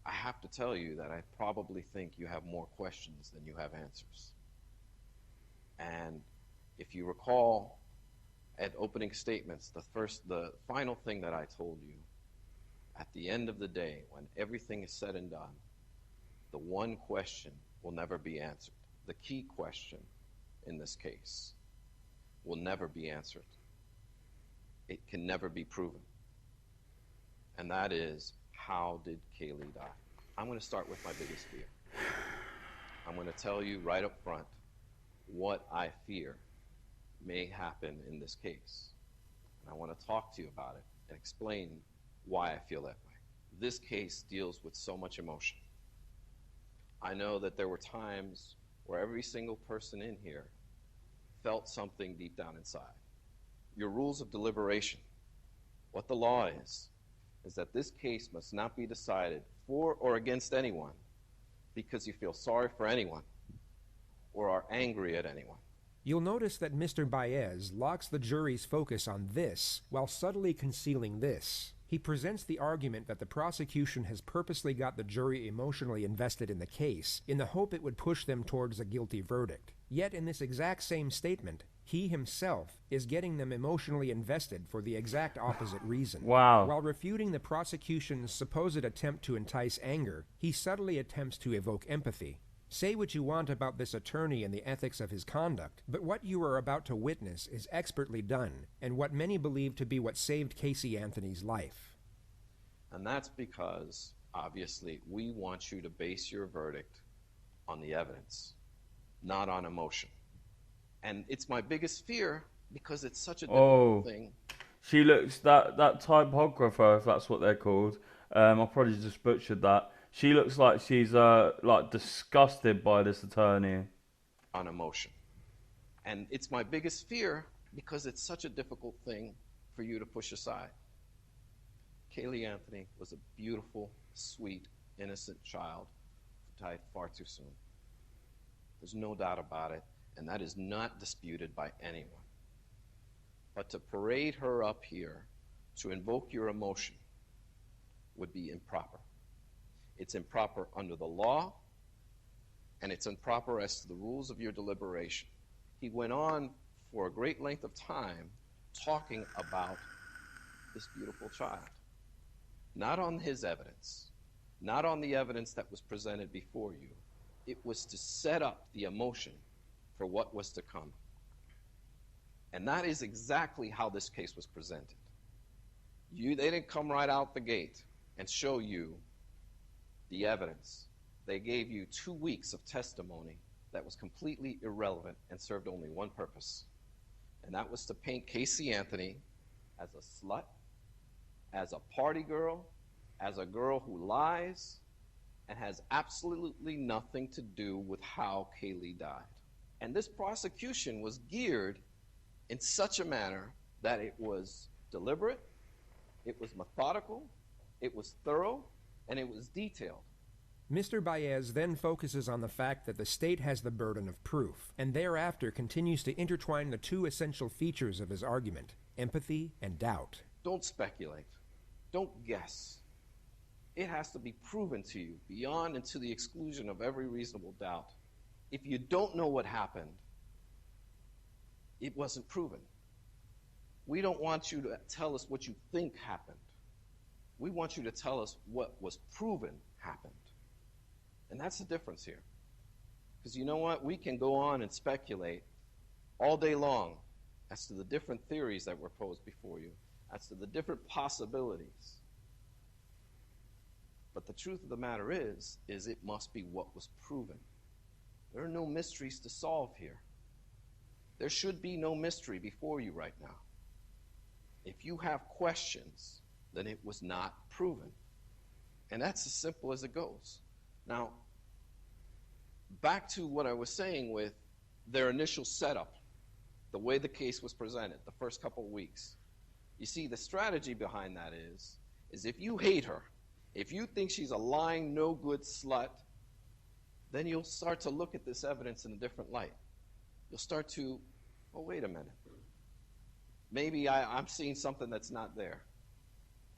I have to tell you that I probably think you have more questions than you have answers. And if you recall at opening statements, the final thing that I told you, at the end of the day, when everything is said and done, the one question will never be answered. The key question in this case will never be answered. It can never be proven. And that is, how did Kaylee die? I'm going to start with my biggest fear. I'm going to tell you right up front what I fear may happen in this case. And I want to talk to you about it and explain why I feel that way. This case deals with so much emotion. I know that there were times where every single person in here felt something deep down inside. Your rules of deliberation, what the law is that this case must not be decided for or against anyone because you feel sorry for anyone or are angry at anyone. You'll notice that Mr. Baez locks the jury's focus on this while subtly concealing this. He presents the argument that the prosecution has purposely got the jury emotionally invested in the case in the hope it would push them towards a guilty verdict. Yet in this exact same statement, he himself is getting them emotionally invested for the exact opposite reason. Wow. While refuting the prosecution's supposed attempt to entice anger, he subtly attempts to evoke empathy. Say what you want about this attorney and the ethics of his conduct, but what you are about to witness is expertly done, and what many believe to be what saved Casey Anthony's life. And that's because, obviously, we want you to base your verdict on the evidence, not on emotion. And it's my biggest fear because it's such a difficult thing. She looks, that typographer, if that's what they're called, I probably just butchered that. She looks like she's like disgusted by this attorney. On emotion. And it's my biggest fear because it's such a difficult thing for you to push aside. Kaylee Anthony was a beautiful, sweet, innocent child who died far too soon. There's no doubt about it, and that is not disputed by anyone. But to parade her up here, to invoke your emotion, would be improper. It's improper under the law, and it's improper as to the rules of your deliberation. He went on for a great length of time talking about this beautiful child. Not on his evidence, not on the evidence that was presented before you. It was to set up the emotion for what was to come. And that is exactly how this case was presented. They didn't come right out the gate and show you the evidence. They gave you 2 weeks of testimony that was completely irrelevant and served only one purpose, and that was to paint Casey Anthony as a slut, as a party girl, as a girl who lies, and has absolutely nothing to do with how Kaylee died. And this prosecution was geared in such a manner that it was deliberate, it was methodical, it was thorough, and it was detailed. Mr. Baez then focuses on the fact that the state has the burden of proof, and thereafter continues to intertwine the two essential features of his argument, empathy and doubt. Don't speculate. Don't guess. It has to be proven to you beyond and to the exclusion of every reasonable doubt. If you don't know what happened, it wasn't proven. We don't want you to tell us what you think happened. We want you to tell us what was proven happened. And that's the difference here. Because you know what? We can go on and speculate all day long as to the different theories that were posed before you, as to the different possibilities. But the truth of the matter is it must be what was proven. There are no mysteries to solve here. There should be no mystery before you right now. If you have questions, then it was not proven. And that's as simple as it goes. Now, back to what I was saying with their initial setup, the way the case was presented, the first couple of weeks. You see, the strategy behind that is if you hate her, if you think she's a lying, no-good slut, then you'll start to look at this evidence in a different light. You'll start to, oh, wait a minute. Maybe I'm seeing something that's not there.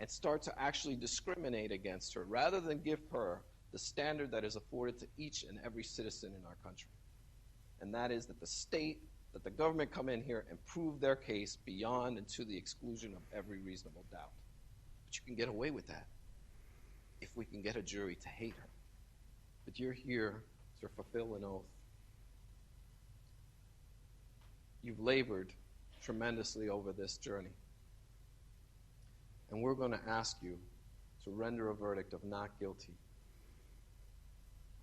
And start to actually discriminate against her rather than give her the standard that is afforded to each and every citizen in our country. And that is that the state, that the government come in here and prove their case beyond and to the exclusion of every reasonable doubt. But you can get away with that if we can get a jury to hate her. But you're here to fulfill an oath. You've labored tremendously over this journey. And we're going to ask you to render a verdict of not guilty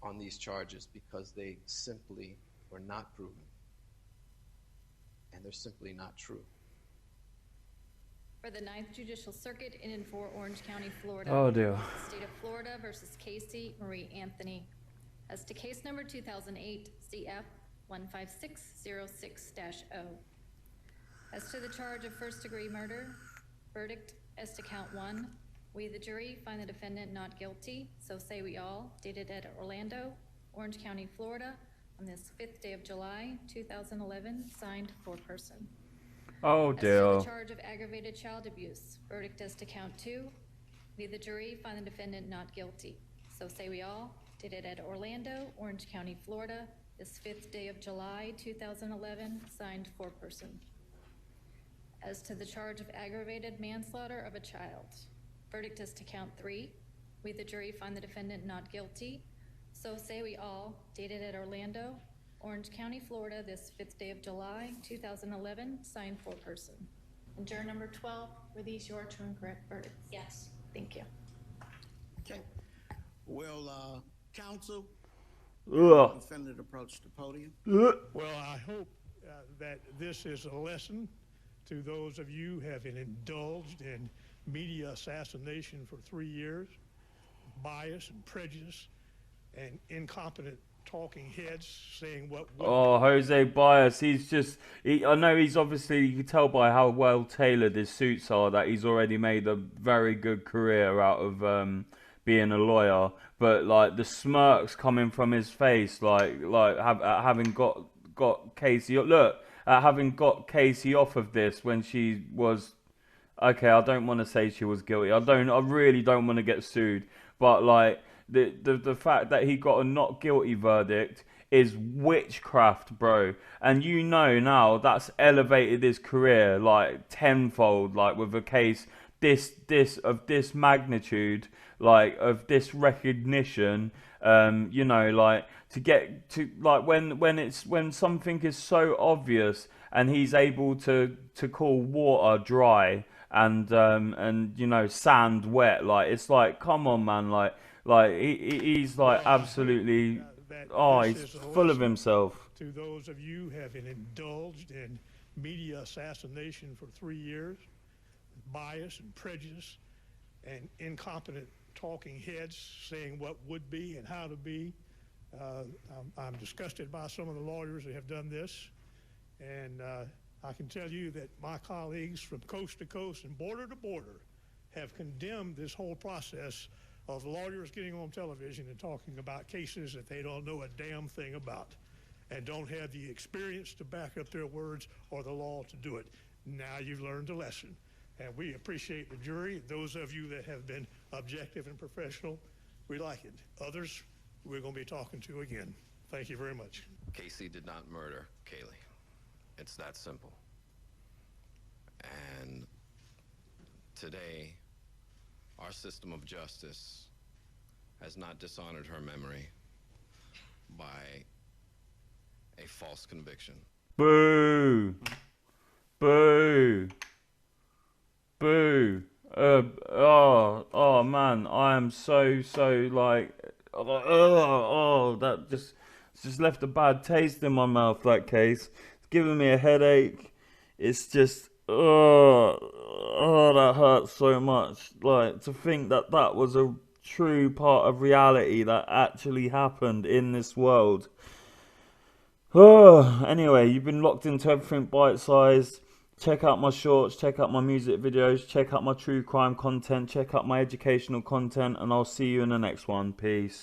on these charges because they simply were not proven. And they're simply not true. For the 9th Judicial Circuit in and for Orange County, Florida. Oh dear. State of Florida versus Casey Marie Anthony. As to case number 2008 CF 15606-0. As to the charge of first-degree murder, verdict as to count 1. We, the jury, find the defendant not guilty, so say we all, dated at Orlando, Orange County, Florida, on this 5th day of July, 2011, signed foreperson. Oh dear. As to the charge of aggravated child abuse, verdict as to count 2. We, the jury, find the defendant not guilty, so say we all, dated at Orlando, Orange County, Florida, this 5th day of July, 2011, signed foreperson. As to the charge of aggravated manslaughter of a child, verdict as to count 3. We, the jury, find the defendant not guilty. So say we all, dated at Orlando, Orange County, Florida, this 5th day of July, 2011, signed foreperson. And juror number 12, were these your true and correct verdicts? Yes. Thank you. Okay. Well, counsel, Ugh. defendant approach the podium. Ugh. Well, I hope that this is a lesson to those of you who have indulged in media assassination for 3 years, bias and prejudice, and incompetent talking heads saying what. Oh, Jose Baez, I know he's obviously, you can tell by how well tailored his suits are that he's already made a very good career out of being a lawyer. But like the smirks coming from his face, having got Casey, having got Casey off of this when she was, okay, I don't want to say she was guilty. I really don't want to get sued. But like the fact that he got a not guilty verdict is witchcraft, bro. And you know now that's elevated his career like tenfold, like with a case this of magnitude, like of this recognition. You know, like to get to like when something is so obvious and he's able to call water dry and you know, sand wet. Like, it's like, come on, man. Like he's like absolutely, he's full of himself. To those of you who have indulged in media assassination for 3 years, bias and prejudice and incompetent talking heads saying what would be and how to be. I'm disgusted by some of the lawyers that have done this, and I can tell you that my colleagues from coast to coast and border to border have condemned this whole process of lawyers getting on television and talking about cases that they don't know a damn thing about and don't have the experience to back up their words or the law to do it. Now you've learned a lesson, and we appreciate the jury. Those of you that have been objective and professional, we like it. Others, we're going to be talking to again. Thank you very much. Casey did not murder Kaylee. It's that simple. And today, our system of justice has not dishonored her memory by a false conviction. Boo! Boo! Boo! Oh man, I am so like, that just left a bad taste in my mouth. That case, it's giving me a headache. It's just, that hurts so much. Like, to think that that was a true part of reality that actually happened in this world. Anyway, you've been locked into Everything Bite Size. Check out my shorts, check out my music videos, check out my true crime content, check out my educational content, and I'll see you in the next one. Peace.